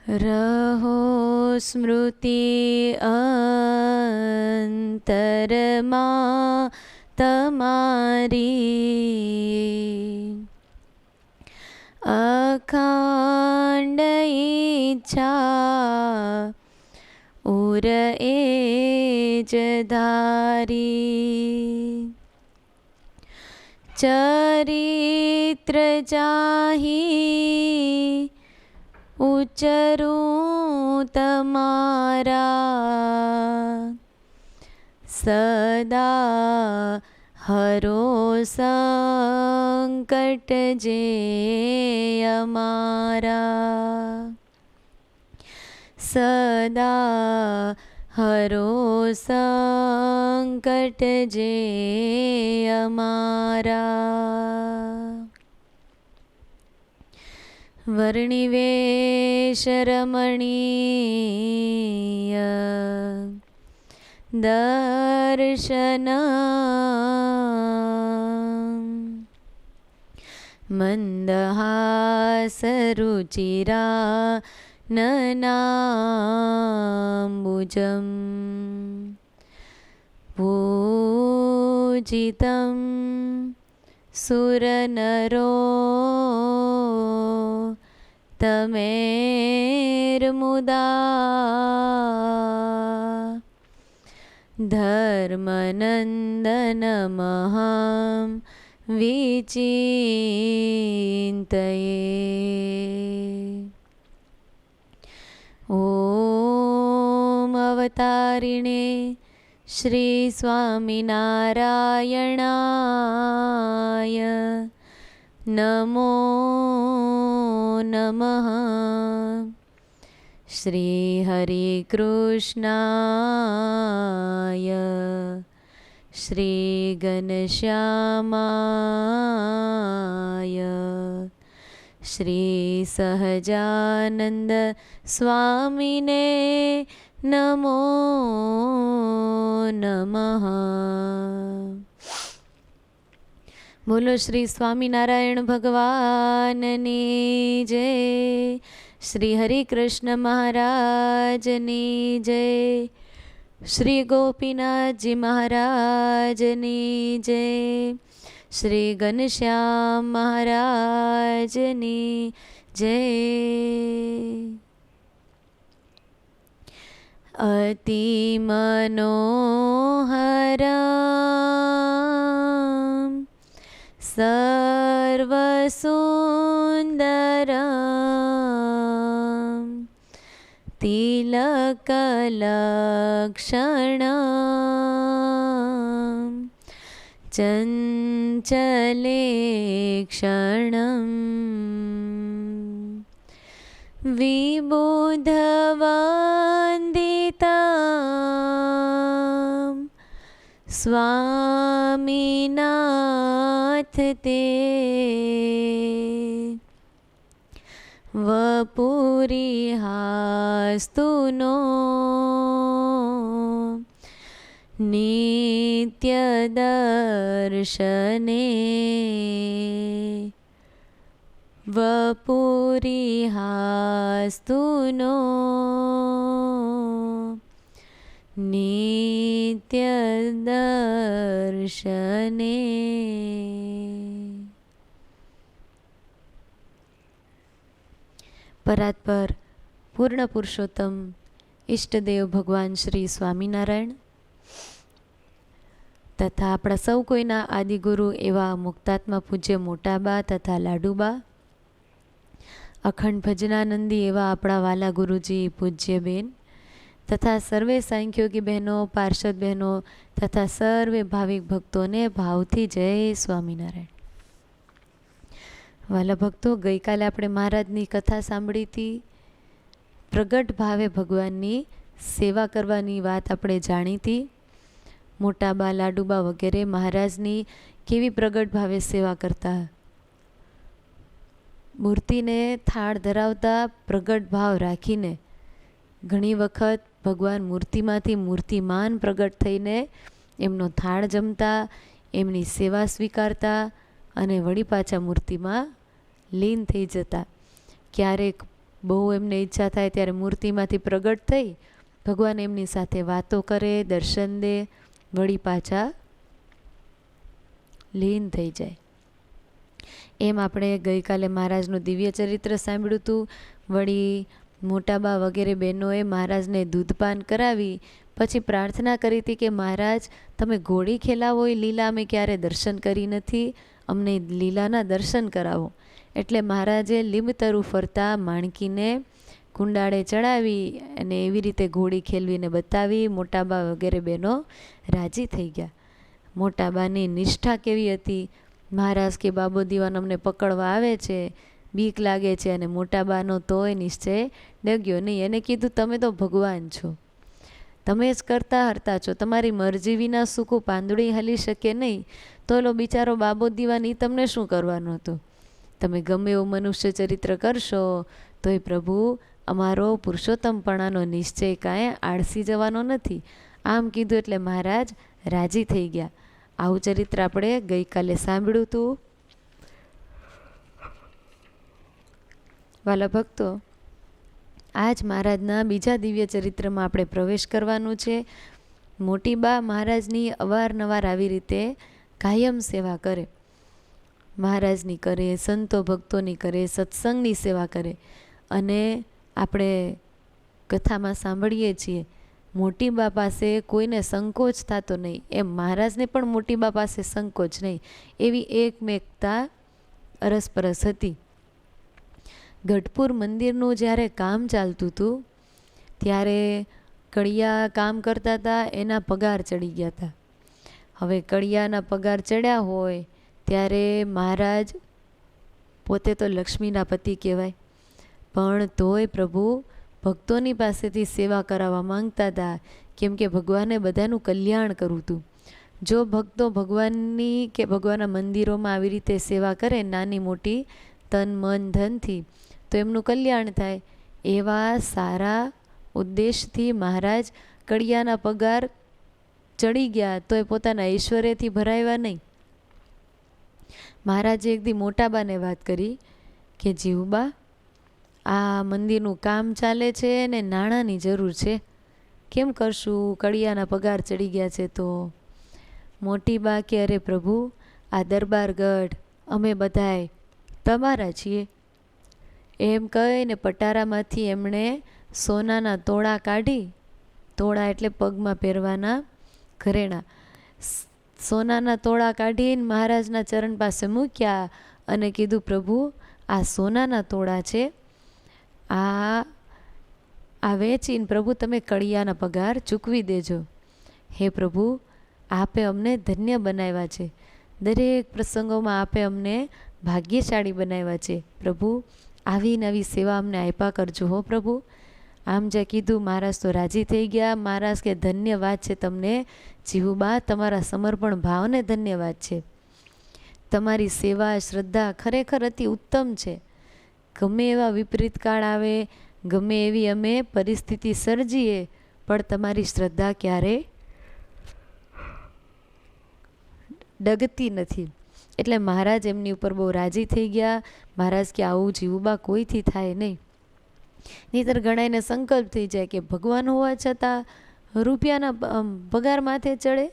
રહો સ્મૃતિ અંતરમાં તમારી, અખંડ ઈચ્છા ઉર એ જ ધારી, ચરિત્ર જાહી ઉચ્ચરું તમારા, સદા હરો સંકટ જે અમારા, સદા હરો સંકટ જે અમારા. વર્ણિવેશ રમણીય દર્શન, મંદહાસ રુચિરા નનાંબુજમ, પૂજિતમ સુરનરો તમેર્મુદા, ધર્મનંદનમહં વિચિંતયે. ઓમ અવતારિણે શ્રી સ્વામિનારાયણાય નમો નમઃ. શ્રી હરિ કૃષ્ણાય શ્રી ઘનશ્યામાય શ્રી સહજાનંદ સ્વામિને નમો નમઃ. બોલો શ્રી સ્વામિનારાયણ ભગવાનની જય, શ્રી હરિ કૃષ્ણ મહારાજની જય, શ્રી ગોપીનાથજી મહારાજની જય, શ્રી ઘનશ્યામ મહારાજની જય. અતિ મનોહરમ સર્વસુંદરમ તિલકલક્ષણમ ચંચલેક્ષણમ વિબુધવંદિતમ સ્વામિનાથ તે, વપુરિહાસ્તુનો નિત્ય દર્શને, વપુરિહાસ્તુનો નિત્ય દર્શને. પરાત્પર પૂર્ણ પુરુષોત્તમ ઈષ્ટદેવ ભગવાન શ્રી સ્વામિનારાયણ તથા આપણા સૌ કોઈના આદિગુરુ એવા મુક્તાત્મા પૂજ્ય મોટાબા તથા લાડુબા, અખંડ ભજનાનંદી એવા આપણા વાલા ગુરુજી પૂજ્યબેન તથા સર્વે સાંખ્યોગી બહેનો, પાર્ષદ બહેનો તથા સર્વે ભાવિક ભક્તોને ભાવથી જય સ્વામિનારાયણ. વાલા ભક્તો, ગઈકાલે આપણે મહારાજની કથા સાંભળી હતી. પ્રગટ ભાવે ભગવાનની સેવા કરવાની વાત આપણે જાણી હતી. મોટાબા, લાડુબા વગેરે મહારાજની કેવી પ્રગટ ભાવે સેવા કરતા. મૂર્તિને થાળ ધરાવતા પ્રગટ ભાવ રાખીને ઘણી વખત ભગવાન મૂર્તિમાંથી મૂર્તિમાન પ્રગટ થઈને એમનો થાળ જમતા, એમની સેવા સ્વીકારતા અને વળી પાછા મૂર્તિમાં લીન થઈ જતા. ક્યારેક બહુ એમને ઈચ્છા થાય ત્યારે મૂર્તિમાંથી પ્રગટ થઈ ભગવાન એમની સાથે વાતો કરે, દર્શન દે, વળી પાછા લીન થઈ જાય. એમ આપણે ગઈકાલે મહારાજનું દિવ્ય ચરિત્ર સાંભળ્યું હતું. વળી મોટાબા વગેરે બહેનોએ મહારાજને દૂધપાન કરાવી પછી પ્રાર્થના કરી હતી કે મહારાજ તમે ઘોડી ખેલાવો એ લીલા અમે ક્યારે દર્શન કરી નથી, અમને લીલાના દર્શન કરાવો. એટલે મહારાજે લીંબતરુ ફરતા માણકીને કુંડાળે ચડાવી અને એવી રીતે ઘોડી ખેલવીને બતાવી. મોટાબા વગેરે બહેનો રાજી થઈ ગયા. મોટાબાની નિષ્ઠા કેવી હતી! મહારાજ કે બાબો દીવાન અમને પકડવા આવે છે, બીક લાગે છે, અને મોટાબાનો તોય નિશ્ચય ડગ્યો નહીં. એને કીધું તમે તો ભગવાન છો, તમે જ કરતા હરતા છો, તમારી મરજી વિના સૂકું પાંદડી હલી શકે નહીં. તો એલો બિચારો બાબો દીવાન એ તમને શું કરવાનો હતો? તમે ગમે એવું મનુષ્ય ચરિત્ર કરશો તો એ પ્રભુ અમારો પુરુષોત્તમપણાનો નિશ્ચય કાંઈ આળસી જવાનો નથી. આમ કીધું એટલે મહારાજ રાજી થઈ ગયા. આવું ચરિત્ર આપણે ગઈકાલે સાંભળ્યું હતું. વાલા ભક્તો, આજ મહારાજના બીજા દિવ્ય ચરિત્રમાં આપણે પ્રવેશ કરવાનું છે. મોટી બા મહારાજની અવારનવાર આવી રીતે કાયમ સેવા કરે. મહારાજની કરે, સંતો ભક્તોની કરે, સત્સંગની સેવા કરે. અને આપણે કથામાં સાંભળીએ છીએ મોટી બા પાસે કોઈને સંકોચ થતો નહીં, એમ મહારાજને પણ મોટી બા પાસે સંકોચ નહીં. એવી એકમેકતા અરસપરસ હતી. ગઢપુર મંદિરનું જ્યારે કામ ચાલતું હતું ત્યારે કડિયા કામ કરતા હતા, એના પગાર ચડી ગયા હતા. હવે કડિયાના પગાર ચડ્યા હોય ત્યારે મહારાજ પોતે તો લક્ષ્મીના પતિ કહેવાય, પણ તોય પ્રભુ ભક્તોની પાસેથી સેવા કરાવવા માંગતા હતા, કેમ કે ભગવાને બધાનું કલ્યાણ કરવું હતું. જો ભક્તો ભગવાનની કે ભગવાનના મંદિરોમાં આવી રીતે સેવા કરે નાની મોટી તન મન ધનથી, તો એમનું કલ્યાણ થાય. એવા સારા ઉદ્દેશથી મહારાજ કડિયાના પગાર ચડી ગયા તો એ પોતાના ઐશ્વર્યથી ભરાવ્યા નહીં. મહારાજે એક દી મોટાબાને વાત કરી કે જીવબા, આ મંદિરનું કામ ચાલે છે ને નાણાંની જરૂર છે, કેમ કરશું? કડિયાના પગાર ચડી ગયા છે. તો મોટી બા કે અરે પ્રભુ, આ દરબારગઢ અમે બધાય તમારા છીએ. એમ કહીને પટારામાંથી એમણે સોનાના તોળા કાઢી, તોળા એટલે પગમાં પહેરવાના ઘરેણા, સોનાના તોળા કાઢીને મહારાજના ચરણ પાસે મૂક્યા અને કીધું પ્રભુ, આ સોનાના તોળા છે, આ વેચીને પ્રભુ તમે કડિયાના પગાર ચૂકવી દેજો. હે પ્રભુ, આપે અમને ધન્ય બનાવ્યા છે, દરેક પ્રસંગોમાં આપે અમને ભાગ્યશાળી બનાવ્યા છે. પ્રભુ, આવી નવી સેવા અમને આપ્યા કરજો હો પ્રભુ. આમ જે કીધું મહારાજ તો રાજી થઈ ગયા. મહારાજ કે ધન્યવાદ છે તમને જીવુબા, તમારા સમર્પણ ભાવને ધન્યવાદ છે. તમારી સેવા શ્રદ્ધા ખરેખર અતિ ઉત્તમ છે. ગમે એવા વિપરીત કાળ આવે, ગમે એવી અમે પરિસ્થિતિ સર્જીએ, પણ તમારી શ્રદ્ધા ક્યારે ડગતી નથી. એટલે મહારાજ એમની ઉપર બહુ રાજી થઈ ગયા. મહારાજ કે આવું જીવુબા કોઈથી થાય નહીં, નહીંતર ઘણાને સંકલ્પ થઈ જાય કે ભગવાન હોવા છતાં રૂપિયાના પગાર માથે ચડે.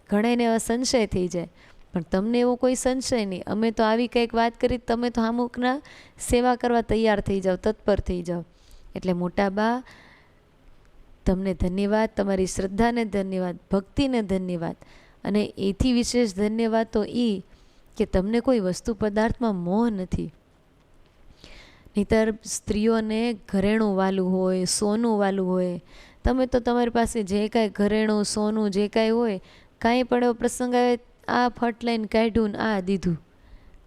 ઘણાને એવા સંશય થઈ જાય, પણ તમને એવો કોઈ સંશય નહીં. અમે તો આવી કંઈક વાત કરી, તમે તો અમુકના સેવા કરવા તૈયાર થઈ જાઓ, તત્પર થઈ જાઓ. એટલે મોટાબા, તમને ધન્યવાદ, તમારી શ્રદ્ધાને ધન્યવાદ, ભક્તિને ધન્યવાદ. અને એથી વિશેષ ધન્યવાદ તો એ કે તમને કોઈ વસ્તુ પદાર્થમાં મોહ નથી. નહીંતર સ્ત્રીઓને ઘરેણું વાલું હોય, સોનું વાલું હોય. તમે તો તમારી પાસે જે કાંઈ ઘરેણું સોનું જે કાંઈ હોય, કાંઈ પણ એવો પ્રસંગ આવે, આ ફટ લઈને કાઢ્યું ને આ દીધું.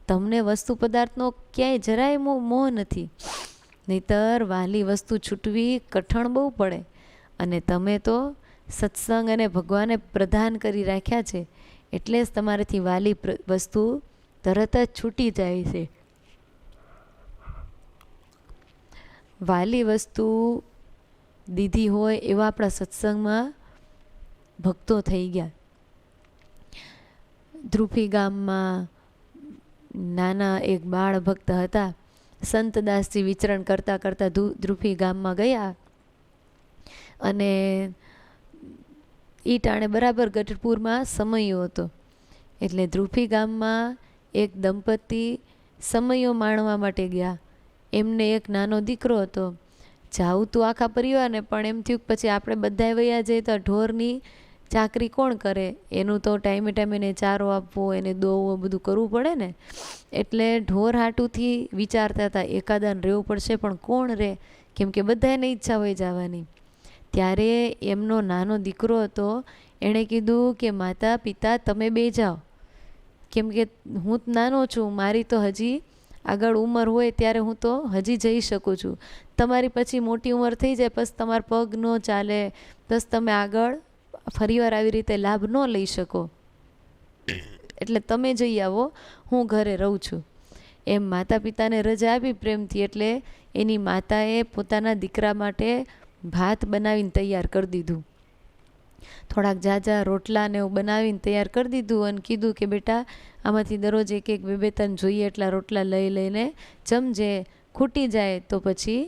તમને વસ્તુ પદાર્થનો ક્યાંય જરાય મોહ નથી. નહીંતર વાલી વસ્તુ છૂટવી કઠણ બહુ પડે. અને તમે તો સત્સંગ અને ભગવાને પ્રદાન કરી રાખ્યા છે, એટલે જ તમારાથી વાલી વસ્તુ તરત જ છૂટી જાય છે. વાલી વસ્તુ દીધી હોય એવા આપણા સત્સંગમાં ભક્તો થઈ ગયા. ધ્રુપી ગામમાં નાના એક બાળ ભક્ત હતા. સંતદાસજી વિચરણ કરતાં કરતાં ધ્રુફી ગામમાં ગયા અને એ ટાણે બરાબર ગઢપુરમાં સમયો હતો. એટલે ધ્રુફી ગામમાં એક દંપતી સમયો માણવા માટે ગયા. એમને એક નાનો દીકરો હતો. જાવું તું આખા પરિવારને, પણ એમ થયું પછી આપણે બધાય વયા જઈએ તો ઢોરની ચાકરી કોણ કરે, એનું તો ટાઈમે ટાઈમે એને ચારો આપવો, એને દોવો, બધું કરવું પડે ને. એટલે ઢોર હાટુથી વિચારતા હતા એકાદાને રહેવું પડશે, પણ કોણ રહે, કેમ કે બધાને ઈચ્છા હોય જવાની. ત્યારે એમનો નાનો દીકરો હતો, એણે કીધું કે માતા પિતા તમે બે જાઓ, કેમ કે હું નાનો છું, મારી તો હજી આગળ ઉંમર હોય ત્યારે હું તો હજી જઈ શકું છું. તમારી પછી મોટી ઉંમર થઈ જાય, પછી તમારા પગ ન ચાલે, બસ તમે આગળ ફરીવાર આવી રીતે લાભ ન લઈ શકો, એટલે તમે જઈ આવો, હું ઘરે રહું છું. એમ માતા પિતાને રજા આપી પ્રેમથી. એટલે એની માતાએ પોતાના દીકરા માટે ભાત બનાવીને તૈયાર કરી દીધું. થોડાક જાજા રોટલા ને એવું બનાવીને તૈયાર કરી દીધું અને કીધું કે બેટા આમાંથી દરરોજ એક એક બે ત્રણ જોઈએ એટલા રોટલા લઈ લઈને જમજે, ખૂટી જાય તો પછી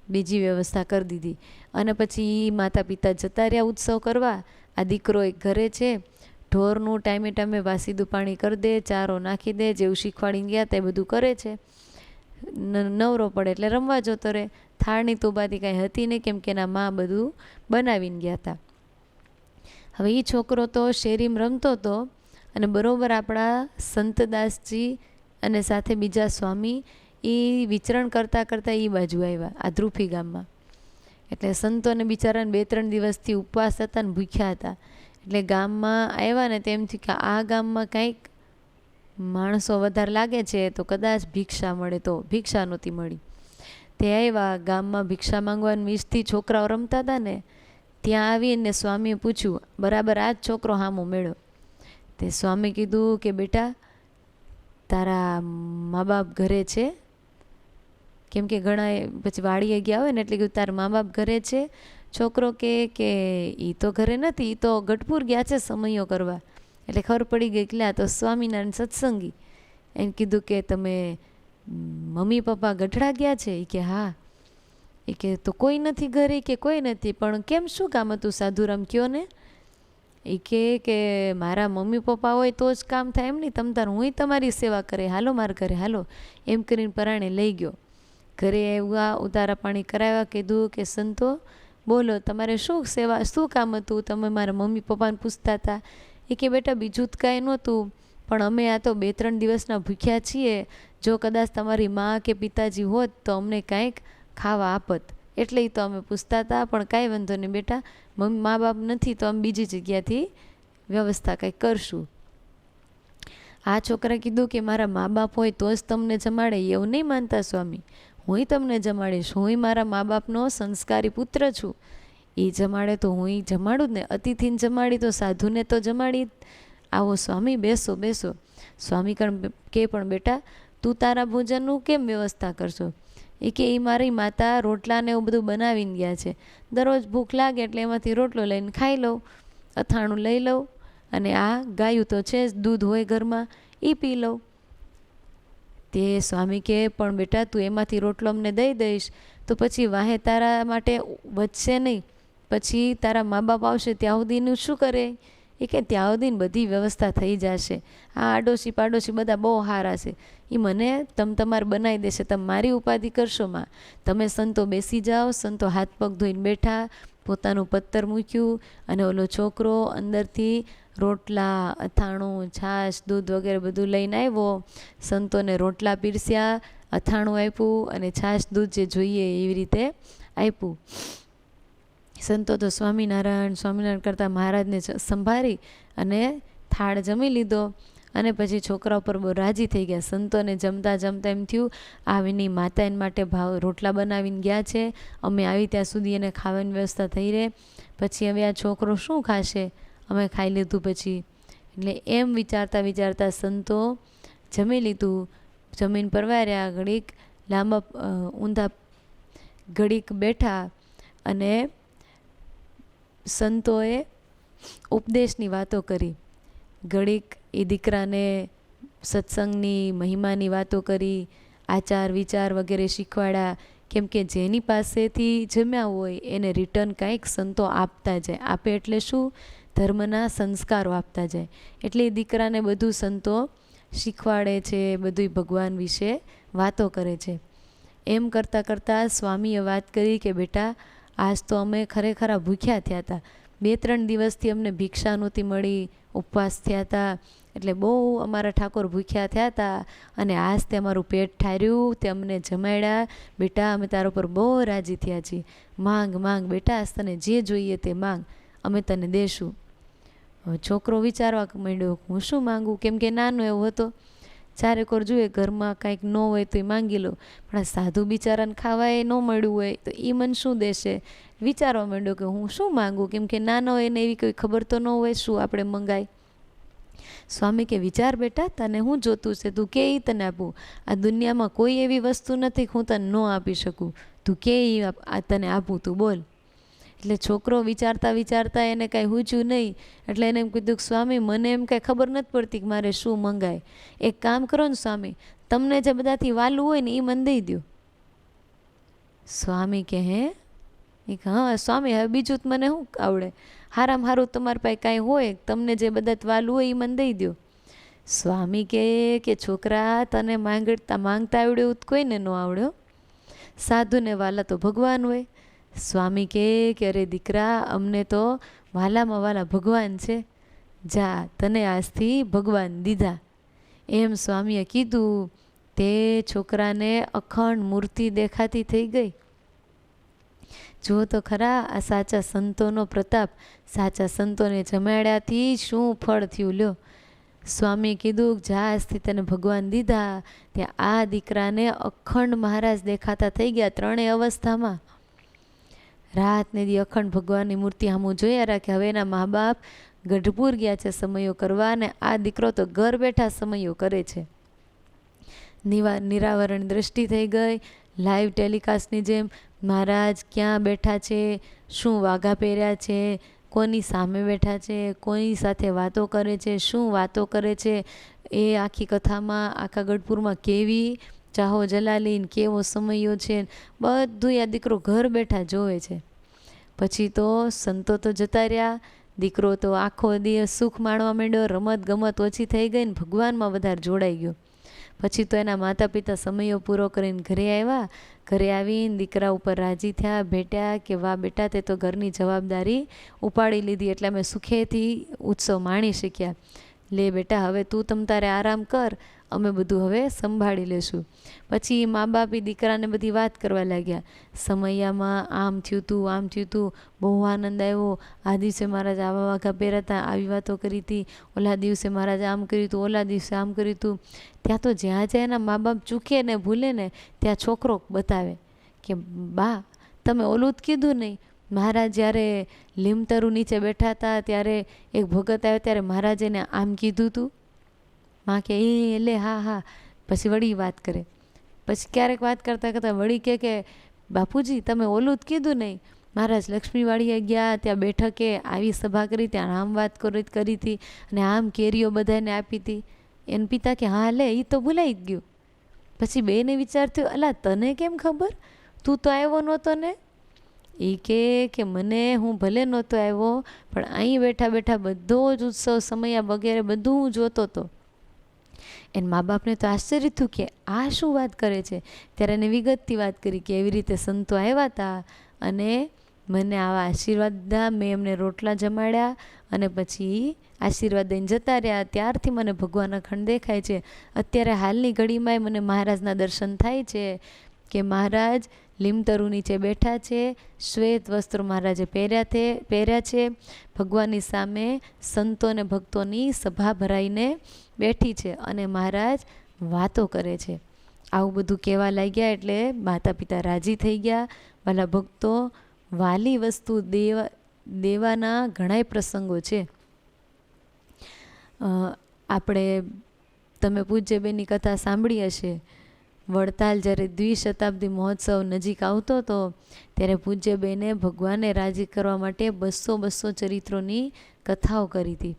બીજી વ્યવસ્થા કરી દીધી. અને પછી માતા પિતા જતા રહ્યા ઉત્સવ કરવા. આ દીકરો એક ઘરે છે, ઢોરનું ટાઈમે ટાઈમે વાસીદું પાણી કરી દે, ચારો નાખી દે, જેવું શીખવાડીને ગયા તે બધું કરે છે. નવરો પડે એટલે રમવા જતો રહે. થાળની તો બાતી કાંઈ હતી નહીં, કેમ કે એના મા બધું બનાવીને ગયા હતા. હવે એ છોકરો તો શેરીમાં રમતો હતો અને બરોબર આપણા સંતદાસજી અને સાથે બીજા સ્વામી એ વિચરણ કરતાં કરતાં એ બાજુ આવ્યા, આ ધ્રુફી ગામમાં. એટલે સંતોને બિચારાને 2-3 દિવસથી ઉપવાસ હતા ને ભૂખ્યા હતા. એટલે ગામમાં આવ્યા ને તેમ થયું કે આ ગામમાં કંઈક માણસો વધારે લાગે છે, તો કદાચ ભિક્ષા મળે. તો ભિક્ષા નહોતી મળી. તે આવ્યા ગામમાં ભિક્ષા માંગવાને 20થી છોકરાઓ રમતા હતા ને, ત્યાં આવીને સ્વામીએ પૂછ્યું, બરાબર આ જ છોકરો હામો મેળ્યો. તે સ્વામી કીધું કે બેટા તારા મા બાપ ઘરે છે, કેમ કે ઘણા પછી વાડીએ ગયા હોય ને, એટલે કીધું તારા મા બાપ ઘરે છે. છોકરો કે એ તો ઘરે નથી, એ તો ગઢપુર ગયા છે સમયો કરવા. એટલે ખબર પડી ગઈ કે આ તો સ્વામિનારાયણ સત્સંગી. એને કીધું કે તમે મમ્મી પપ્પા ગઢડા ગયા છે? એ કે હા. એ કે તો કોઈ નથી ઘરે? કે કોઈ નથી. પણ કેમ, શું કામ હતું સાધુરામ, કયો ને. એ કે મારા મમ્મી પપ્પા હોય તો જ કામ થાય, એમ નહીં તમ તાર હું તમારી સેવા કરે, હાલો મારા ઘરે હાલો. એમ કરીને પરાણે લઈ ગયો. ઘરે આવ્યા, ઉતારા પાણી કરાવ્યા. કીધું કે સંતો બોલો તમારે શું સેવા, શું કામ હતું, તમે મારા મમ્મી પપ્પાને પૂછતા હતા. એ કે બેટા બીજું જ કાંઈ નહોતું, પણ અમે આ તો 2-3 દિવસના ભૂખ્યા છીએ, જો કદાચ તમારી મા કે પિતાજી હોત તો અમને કાંઈક ખાવા આપત, એટલે તો અમે પૂછતા હતા. પણ કાંઈ વાંધો નહીં બેટા, મા બાપ નથી તો અમે બીજી જગ્યાથી વ્યવસ્થા કંઈક કરશું. આ છોકરા કીધું કે મારા મા બાપ હોય તો જ તમને જમાડે, એવું નહીં માનતા સ્વામી, હું તમને જમાડીશ. હું મારા મા બાપનો સંસ્કારી પુત્ર છું, એ જમાડે તો હું જમાડું જ ને. અતિથિને જમાડી તો સાધુને તો જમાડી. આવો સ્વામી, બેસો બેસો. સ્વામી કે પણ બેટા તું તારા ભોજનનું કેમ વ્યવસ્થા કરશો? એ કે એ મારી માતા રોટલાને એવું બધું બનાવીને ગયા છે, દરરોજ ભૂખ લાગે એટલે એમાંથી રોટલો લઈને ખાઈ લઉં, અથાણું લઈ લઉં, અને આ ગાયું તો છે જ, દૂધ હોય ઘરમાં, એ પી લઉં. તે સ્વામી કે પણ બેટા તું એમાંથી રોટલો અમને દઈ દઈશ તો પછી વાહે તારા માટે વધશે નહીં, પછી તારા મા બાપ આવશે ત્યાં સુધીનું શું કરે? એ કે ત્યાં સુધીને બધી વ્યવસ્થા થઈ જશે. આ આડોશી પાડોશી બધા બહુ સારા છે, એ મને તમારે બનાવી દેશે, તમે મારી ઉપાધિ કરશો માં. તમે સંતો બેસી જાઓ. સંતો હાથ પગ ધોઈને બેઠા, પોતાનું પત્તર મૂક્યું, અને ઓલો છોકરો અંદરથી રોટલા, અથાણું, છાશ, દૂધ વગેરે બધું લઈને આવ્યો. સંતોને રોટલા પીરસ્યા, અથાણું આપ્યું, અને છાશ દૂધ જે જોઈએ એવી રીતે આપ્યું. સંતો તો સ્વામિનારાયણ સ્વામિનારાયણ કરતાં મહારાજને સંભાળી અને થાળ જમી લીધો. અને પછી છોકરા ઉપર બહુ રાજી થઈ ગયા. સંતોને જમતા જમતા એમ થયું આ એની માતા એના માટે રોટલા બનાવીને ગયા છે, અમે આવી ત્યાં સુધી એને ખાવાની વ્યવસ્થા થઈ રહે, પછી હવે આ છોકરો શું ખાશે, અમે ખાઈ લીધું પછી. એટલે એમ વિચારતા વિચારતા સંતો જમી લીધું, જમીન પરવાર્યા, ઘડીક લાંબા ઊંધા ઘડીક બેઠા, અને સંતોએ ઉપદેશની વાતો કરી. ઘડીક એ દીકરાને સત્સંગની મહિમાની વાતો કરી, આચાર વિચાર વગેરે શીખવાડ્યા. કેમ કે જેની પાસેથી જમ્યા હોય એને રિટર્ન કાંઈક સંતો આપતા જાય. આપે એટલે શું? ધર્મના સંસ્કારો આપતા જાય. એટલે એ દીકરાને બધું સંતો શીખવાડે છે, બધું ભગવાન વિશે વાતો કરે છે. એમ કરતાં કરતાં સ્વામીએ વાત કરી કે બેટા, આજ તો અમે ખરેખર ભૂખ્યા થયા હતા. 2-3 દિવસથી અમને ભિક્ષા નહોતી મળી, ઉપવાસ થયા હતા, એટલે બહુ અમારા ઠાકોર ભૂખ્યા થયા હતા. અને આજ તે અમારું પેટ ઠાર્યું, તે અમને જમાડ્યા. બેટા, અમે તારા ઉપર બહુ રાજી થયા છીએ. માંગ માંગ બેટા, આજ તને જે જોઈએ તે માંગ, અમે તને દેશું. હવે છોકરો વિચારવા માંડ્યો, હું શું માંગું? કેમ કે નાનો એવો હતો, ચારેકોર જોઈએ ઘરમાં કાંઈક ન હોય તો એ માંગી લો, પણ આ સાધુ બિચારાને ખાવા એ ન મળ્યું હોય તો એ મને શું દેશે? વિચારવા માંડ્યો કે હું શું માંગું, કેમ કે નાનો હોય ને એવી કોઈ ખબર તો ન હોય શું આપણે મંગાય. સ્વામી કે વિચાર બેટા, તને શું જોતું છે? તું કે એ તને આપું. આ દુનિયામાં કોઈ એવી વસ્તુ નથી હું તને ન આપી શકું. તું કે આ તને આપું, તું બોલ. એટલે છોકરો વિચારતા વિચારતા એને કાંઈ સૂઝ્યું નહીં. એટલે એને એમ કીધું કે સ્વામી, મને એમ કાંઈ ખબર નથી પડતી કે મારે શું મંગાય. એક કામ કરો ને સ્વામી, તમને જે બધાથી વાલું હોય ને એ મને દઈ દો. સ્વામી કે હે? હા સ્વામી, હવે બીજું તો મને શું આવડે? હારામાં હારું તમારી પાસે કાંઈ હોય, તમને જે બધા વાલું હોય એ મને દઈ દો. સ્વામી કે છોકરા, તને માંગતા આવડ્યું તો કોઈને ન આવડ્યો. સાધુને વાલા તો ભગવાન હોય. સ્વામી કે અરે દીકરા, અમને તો વાલામાં વાલા ભગવાન છે. જા, તને આજથી ભગવાન દીધા. એમ સ્વામીએ કીધું. તે છોકરાને અખંડ મૂર્તિ દેખાતી થઈ ગઈ. જુઓ તો ખરા આ સાચા સંતોનો પ્રતાપ. સાચા સંતોને જમાડ્યાથી શું ફળ થયું લ્યો. સ્વામીએ કીધું, જા, આજથી તને ભગવાન દીધા. ત્યાં આ દીકરાને અખંડ મહારાજ દેખાતા થઈ ગયા, 3 અવસ્થામાં. રાત ને દી અખંડ ભગવાનની મૂર્તિ સામું જોયા રાખે. હવે એના મા બાપ ગઢપુર ગયા છે સમયો કરવા, અને આ દીકરો તો ઘર બેઠા સમયો કરે છે. નિરાવરણ દ્રષ્ટિ થઈ ગઈ. લાઈવ ટેલિકાસ્ટની જેમ મહારાજ ક્યાં બેઠા છે, શું વાઘા પહેર્યા છે, કોની સામે બેઠા છે, કોની સાથે વાતો કરે છે, શું વાતો કરે છે, એ આખી કથામાં આખા ગઢપુરમાં કેવી ચાહો જલાલી, કેવો સમયો છે, બધું આ દીકરો ઘર બેઠા જોવે છે. પછી તો સંતો તો જતા રહ્યા. દીકરો તો આખો દિવસ સુખ માણવા માંડ્યો, રમત ગમત ઓછી થઈ ગઈ ને ભગવાનમાં વધારે જોડાઈ ગયો. પછી તો એના માતા પિતા સમયો પૂરો કરીને ઘરે આવ્યા. ઘરે આવીને દીકરા ઉપર રાજી થયા, ભેટ્યા કે વાહ બેટા, તે તો ઘરની જવાબદારી ઉપાડી લીધી, એટલે અમે સુખેથી ઉત્સવ માણી શક્યા. લે બેટા, હવે તું તમ તારે આરામ કર, અમે બધું હવે સંભાળી લેશું. પછી મા બાપ દીકરાને બધી વાત કરવા લાગ્યા. સમયામાં આમ થયું તું, આમ થયું તું, બહુ આનંદ આવ્યો. આ દિવસે મહારાજ આવા વાઘા પહેર્યા હતા, આવી વાતો કરી હતી. ઓલા દિવસે મહારાજ આમ કર્યું હતું, ઓલા દિવસે આમ કર્યું હતું. ત્યાં તો જ્યાં જ્યાં એના મા બાપ ચૂકે ને ભૂલે ને ત્યાં છોકરો બતાવે કે બા, તમે ઓલું જ કીધું નહીં. મહારાજ જ્યારે લીમતરુ નીચે બેઠા હતા ત્યારે એક ભગત આવ્યો, ત્યારે મહારાજ એને આમ કીધું હતું. માં કે એ લે હા હા. પછી વળી વાત કરે. પછી ક્યારેક વાત કરતાં કરતાં વળી કે બાપુજી, તમે ઓલું જ કીધું નહીં. મહારાજ લક્ષ્મીવાડીએ ગયા, ત્યાં બેઠકે આવી સભા કરી, ત્યાં આમ વાત કરી હતી, અને આમ કેરીઓ બધાને આપી હતી. એને પિતા કે હા લે, એ તો ભૂલાઈ જ ગયું. પછી બેને વિચાર થયો, અલા તને કેમ ખબર? તું તો આવ્યો નહોતો ને. એ કે મને, હું ભલે નહોતો આવ્યો, પણ અહીં બેઠા બેઠા બધો જ ઉત્સવ સમયા વગેરે બધું હું જોતો હતો. એને મા બાપને તો આશ્ચર્ય થયું કે આ શું વાત કરે છે. ત્યારે એને વિગતથી વાત કરી કે એવી રીતે સંતો આવ્યા હતા અને મને આવા આશીર્વાદ દીધા, મેં એમને રોટલા જમાડ્યા અને પછી આશીર્વાદ દઈને જતા રહ્યા. ત્યારથી મને ભગવાન અખંડ દેખાય છે. અત્યારે હાલની ઘડીમાંય મને મહારાજના દર્શન થાય છે કે મહારાજ લીમતરુ નીચે બેઠા છે, શ્વેત વસ્ત્રો મહારાજે પહેર્યા છે. ભગવાનની સામે સંતો અને ભક્તોની સભા ભરાઈને બેઠી છે અને મહારાજ વાતો કરે છે. આવું બધું કહેવા લાગ્યા એટલે માતા પિતા રાજી થઈ ગયા. વાલા ભક્તો, વાલી વસ્તુ દેવાના ઘણાય પ્રસંગો છે. આપણે તમે પૂજ્યબેનની કથા સાંભળી હશે. વડતાલ જ્યારે દ્વિશતાબ્દી મહોત્સવ નજીક આવતો હતો ત્યારે પૂજ્યબેને ભગવાનને રાજી કરવા માટે 200 ચરિત્રોની કથાઓ કરી હતી.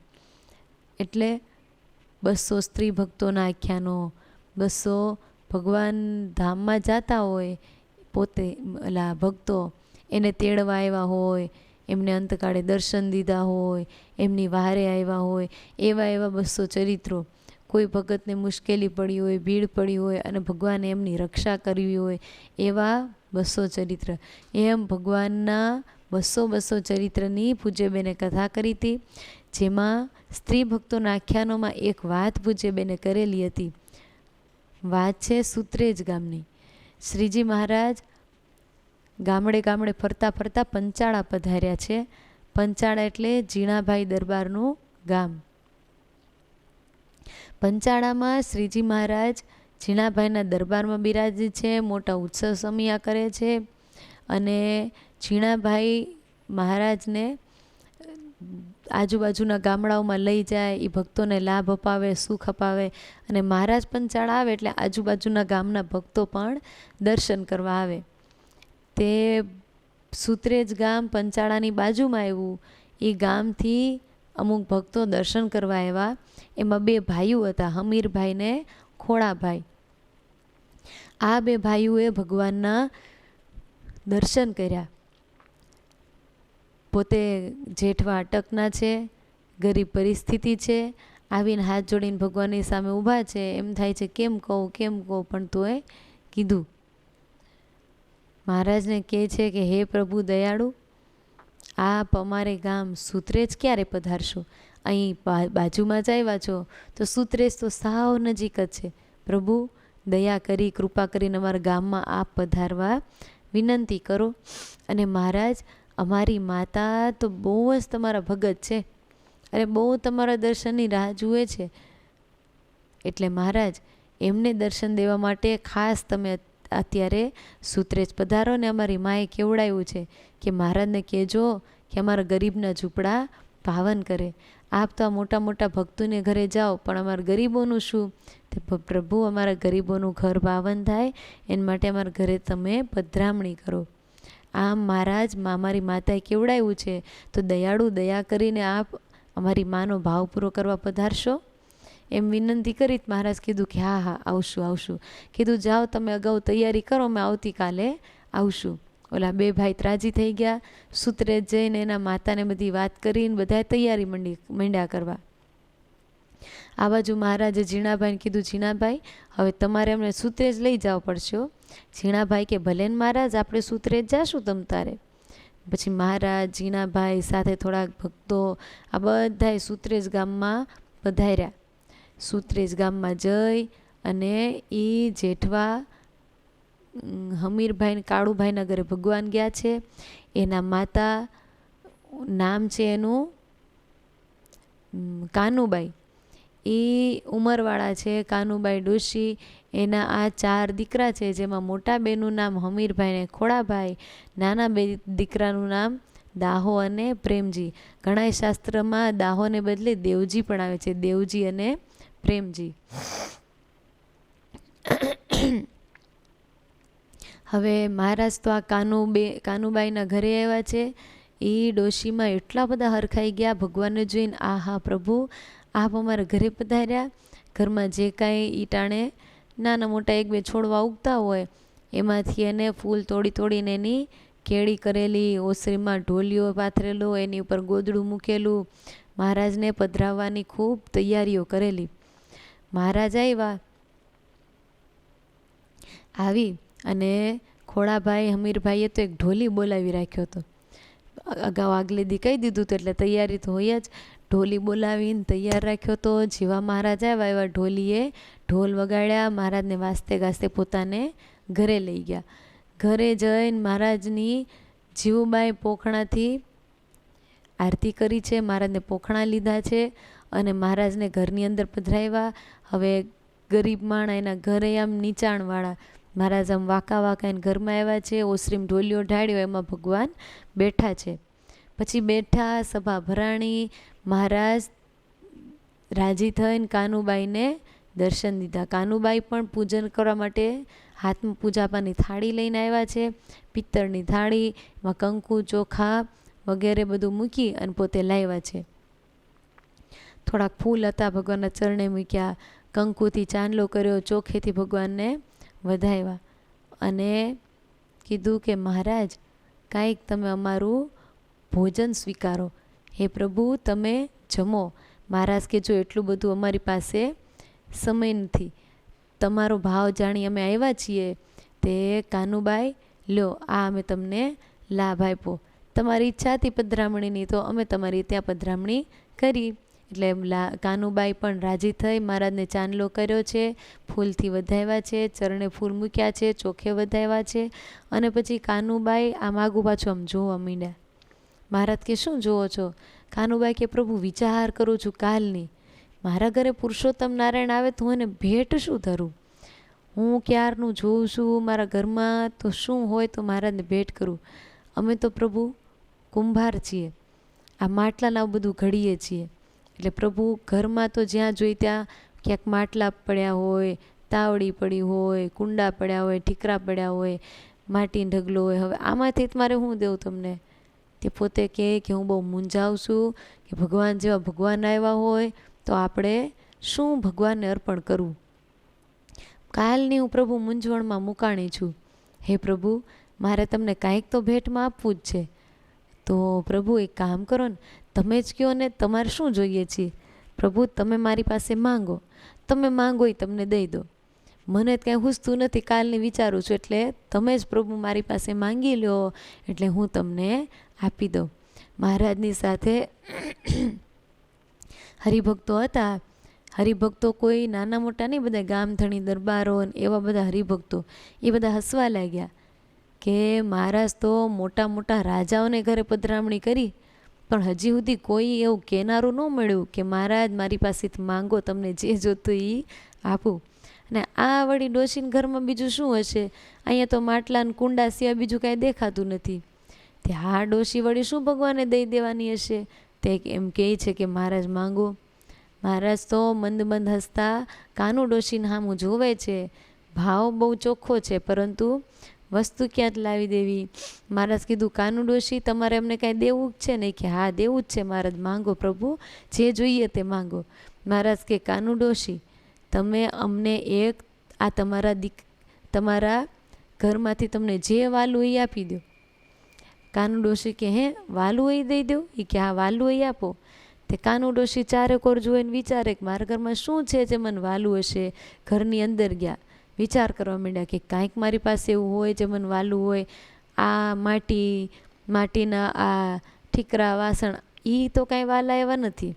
એટલે 200 સ્ત્રી ભક્તોના આખ્યાનો, 200 ભગવાન ધામમાં જતા હોય, પોતે ઓલા ભક્તો એને તેડવા આવ્યા હોય, એમને અંતકાળે દર્શન દીધા હોય, એમની વારે આવ્યા હોય, એવા 200 ચરિત્રો. કોઈ ભગતને મુશ્કેલી પડી હોય, ભીડ પડી હોય અને ભગવાને એમની રક્ષા કરવી હોય, એવા 200 ચરિત્ર. એમ ભગવાનના 200 ચરિત્રની પૂજ્યબેને કથા કરી હતી, જેમાં સ્ત્રી ભક્તોના આખ્યાનોમાં એક વાત પૂજ્યબેને કરેલી હતી. વાત છે સુત્રેજ ગામની. શ્રીજી મહારાજ ગામડે ગામડે ફરતા ફરતા પંચાળા પધાર્યા છે. પંચાળા એટલે જીણાભાઈ દરબારનું ગામ. પંચાળામાં શ્રીજી મહારાજ જીણાભાઈના દરબારમાં બિરાજે છે, મોટા ઉત્સવ સમિયા કરે છે અને જીણાભાઈ મહારાજને આજુબાજુના ગામડાઓમાં લઈ જાય, એ ભક્તોને લાભ અપાવે, સુખ અપાવે. અને મહારાજ પંચાળા આવે એટલે આજુબાજુના ગામના ભક્તો પણ દર્શન કરવા આવે. તે સુત્રેજ ગામ પંચાળાની બાજુમાં આવ્યું. એ ગામથી અમુક ભક્તો દર્શન કરવા આવ્યા. એમાં 2 ભાઈઓ હતા, હમીરભાઈ ને ખોડાભાઈ. આ 2 ભાઈઓએ ભગવાનના દર્શન કર્યા. પોતે જેઠવા અટકના છે, ગરીબ પરિસ્થિતિ છે, આવીને હાથ જોડીને ભગવાનની સામે ઊભા છે. એમ થાય છે કેમ કહું, પણ તોય કીધું. મહારાજને કહે છે કે હે પ્રભુ દયાળુ, આપ અમારે ગામ સુત્રેજ ક્યારે પધારશો? અહીં બાજુમાં જ આવ્યા છો તો સુત્રેજ તો સાવ નજીક જ છે. પ્રભુ દયા કરી, કૃપા કરીને અમારા ગામમાં આપ પધારવા વિનંતી કરો. અને મહારાજ અમારી માતા તો બહુ જ તમારા ભગત છે, અરે બહુ તમારા દર્શનની રાહ જુએ છે. એટલે મહારાજ એમને દર્શન દેવા માટે ખાસ તમે અત્યારે સુત્રેજ પધારો. ને અમારી માએ કેવડાવ્યું છે કે મહારાજને કહેજો કે અમારા ગરીબના ઝૂંપડા પાવન કરે. આપ તો આ મોટા મોટા ભક્તોને ઘરે જાઓ, પણ અમારા ગરીબોનું શું? તે પ્રભુ અમારા ગરીબોનું ઘર પાવન થાય એના માટે અમારા ઘરે તમે પધરામણી કરો. આમ મહારાજ અમારી માતાએ કેવડાવ્યું છે, તો દયાળુ દયા કરીને આપ અમારી માનો ભાવ પૂરો કરવા પધારશો. એમ વિનંતી કરી. મહારાજ કીધું કે હા આવશું. કીધું જાઓ તમે અગાઉ તૈયારી કરો, અમે આવતીકાલે આવશું. ઓલા 2 ભાઈ ત્રાજી થઈ ગયા. સુત્રેજ જઈને એના માતાને બધી વાત કરીને બધાએ તૈયારી મંડ્યા કરવા. આ બાજુ મહારાજે ઝીણાભાઈને કીધું, ઝીણાભાઈ હવે તમારે અમને સુત્રેજ લઈ જવા પડશે. ઝીણાભાઈ કે ભલે ને મહારાજ, આપણે સુત્રેજ જાશું તમ તારે. પછી મહારાજ, ઝીણાભાઈ સાથે થોડાક ભક્તો આ બધાએ સુત્રેજ ગામમાં પધાર્યા. સુત્રેજ ગામમાં જઈ અને એ જેઠવા હમીરભાઈ ને કાળુભાઈના ઘરે ભગવાન ગયા છે. એના માતા નામ છે એનું કાનુબાઈ. એ ઉંમરવાળા છે, કાનુબાઈ ડોશી. એના આ 4 દીકરા છે, જેમાં મોટા બેનું નામ હમીરભાઈ ને ખોડાભાઈ, નાના 2 દીકરાનું નામ દાહો અને પ્રેમજી. ઘણા શાસ્ત્રમાં દાહોને બદલે દેવજી પણ આવે છે, દેવજી અને પ્રેમજી. હવે મહારાજ તો આ કાનુબાઈના ઘરે આવ્યા છે. એ ડોશીમાં એટલા બધા હરખાઈ ગયા ભગવાનને જોઈને, આ હા પ્રભુ આપ અમારા ઘરે પધાર્યા. ઘરમાં જે કાંઈ ઈટાણે નાના મોટા 1-2 છોડવા ઉગતા હોય એમાંથી એને ફૂલ તોડીને એની કેળી કરેલી, ઓસરીમાં ઢોલિયો પાથરેલો, એની ઉપર ગોદડું મૂકેલું. મહારાજને પધરાવવાની ખૂબ તૈયારીઓ કરેલી. મહારાજ આવી અને ખોડાભાઈ હમીરભાઈએ તો એક ઢોલી બોલાવી રાખ્યો હતો. અગાઉ આગલે દી કહી દીધું હતું એટલે તૈયારી તો હોય જ. ઢોલી બોલાવીને તૈયાર રાખ્યો હતો. જેવા મહારાજ આવ્યા એવા ઢોલીએ ઢોલ વગાડ્યા. મહારાજને વાસ્તે ગાસ્તે પોતાને ઘરે લઈ ગયા. ઘરે જઈને મહારાજની જીવુબાઈ પોખણાથી આરતી કરી છે, મહારાજને પોખણા લીધા છે અને મહારાજને ઘરની અંદર પધરાવ્યા. હવે ગરીબ માણા એના ઘરે આમ નીચાણવાળા મહારાજ આમ વાંકા એને ઘરમાં આવ્યા છે. ઓસરીમ ઢોલિયો ઢાળ્યો, એમાં ભગવાન બેઠા છે. પછી બેઠા, સભા ભરાણી. મહારાજ રાજી થઈને કાનુબાઈને દર્શન દીધા. કાનુબાઈ પણ પૂજન કરવા માટે હાથમાં પૂજાપાની થાળી લઈને આવ્યા છે, પિત્તળની થાળી. એમાં કંકુ, ચોખા વગેરે બધું મૂકી અને પોતે લાવ્યા છે. થોડાક ફૂલ હતા, ભગવાનના ચરણે મૂક્યા. કંકુથી ચાંદલો કર્યો, ચોખેથી ભગવાનને વધાવ્યા અને કીધું કે મહારાજ કાંઈક તમે અમારું ભોજન સ્વીકારો, હે પ્રભુ તમે જમો. મહારાજ કે જો એટલું બધું અમારી પાસે સમય નથી, તમારો ભાવ જાણી અમે આવ્યા છીએ. તે કાનુબાઈ લ્યો આ અમે તમને લાભ આપ્યો, તમારી ઈચ્છા હતી પધરામણીની તો અમે તમારી ત્યાં પધરામણી કરી. એટલે કાનુબાઈ પણ રાજી થઈ, મહારાજને ચાંદલો કર્યો છે, ફૂલથી વધાવ્યા છે, ચરણે ફૂલ મૂક્યા છે, ચોખે વધાવ્યા છે. અને પછી કાનુબાઈ આમ આગું પાછું આમ જોવા માંડ્યા. મહારાજ કે શું જોવો છો? કાનુબાઈ કે પ્રભુ વિચાર કરું છું કાલની, મારા ઘરે પુરુષોત્તમ નારાયણ આવે તો હું એને ભેટ શું ધરું? હું ક્યારનું જોઉં છું મારા ઘરમાં તો શું હોય તો મહારાજને ભેટ કરું. અમે તો પ્રભુ કુંભાર છીએ, આ માટલાને આવું બધું ઘડીએ છીએ. એટલે પ્રભુ ઘરમાં તો જ્યાં જોઈ ત્યાં ક્યાંક માટલા પડ્યા હોય, તાવડી પડી હોય, કુંડા પડ્યા હોય, ઠીકરા પડ્યા હોય, માટીનો ઢગલો હોય. હવે આમાંથી મારે શું દેવું તમને? તે પોતે કહે કે હું બહુ મૂંઝાઉં છું કે ભગવાન જેવા ભગવાન આવ્યા હોય તો આપણે શું ભગવાનને અર્પણ કરવું. કાલની હું પ્રભુ મૂંઝવણમાં મુકાણી છું. હે પ્રભુ મારે તમને કાંઈક તો ભેટમાં આપવું જ છે. તો પ્રભુ એક કામ કરો ને, તમે જ કહો ને તમારે શું જોઈએ છીએ. પ્રભુ તમે મારી પાસે માંગો, તમે માંગો એ તમને દઈ દો. મને કાંઈ હુસતું નથી, કાલની વિચારું છું, એટલે તમે જ પ્રભુ મારી પાસે માંગી લો એટલે હું તમને આપી દઉં. મહારાજની સાથે હરિભક્તો હતા. હરિભક્તો કોઈ નાના મોટા નહીં, બધા ગામધણી દરબારો એવા બધા હરિભક્તો, એ બધા હસવા લાગ્યા કે મહારાજ તો મોટા મોટા રાજાઓને ઘરે પધરામણી કરી પણ હજી સુધી કોઈ એવું કહેનારું ન મળ્યું કે મહારાજ મારી પાસેથી માંગો, તમને જે જોતું એ આપું. અને આ વળી ડોશીના ઘરમાં બીજું શું હશે? અહીંયા તો માટલાને કુંડા સિવાય બીજું કાંઈ દેખાતું નથી. તે હા ડોશી વળી શું ભગવાનને દઈ દેવાની હશે? તે એમ કહે છે કે મહારાજ માંગો. મહારાજ તો મંદ મંદ હસતા કાનુ ડોશીને સામું જોવે છે. ભાવ બહુ ચોખ્ખો છે પરંતુ વસ્તુ ક્યાં જ લાવી દેવી. મહારાજ કીધું કાનુ ડોશી તમારે અમને કાંઈ દેવું જ છે ને? કે હા દેવું જ છે મહારાજ, માંગો પ્રભુ જે જોઈએ તે માંગો. મહારાજ કે કાનુ ડોશી તમે અમને એક આ તમારા ઘરમાંથી તમને જે વાલું એ આપી દો. કાનુ ડોશી કે હે વાલું એ દઈ દઉં? એ કે હા વાલું એ આપો. તે કાનુ ડોશી ચારેકોર જોઈને વિચારે કે મારા ઘરમાં શું છે જે મને વાલું હશે. ઘરની અંદર ગયા, વિચાર કરવા માંડ્યા કે કાંઈક મારી પાસે એવું હોય જે મને વાલું હોય. આ માટીના આ ઠીકરા વાસણ એ તો કાંઈ વાલા એવા નથી.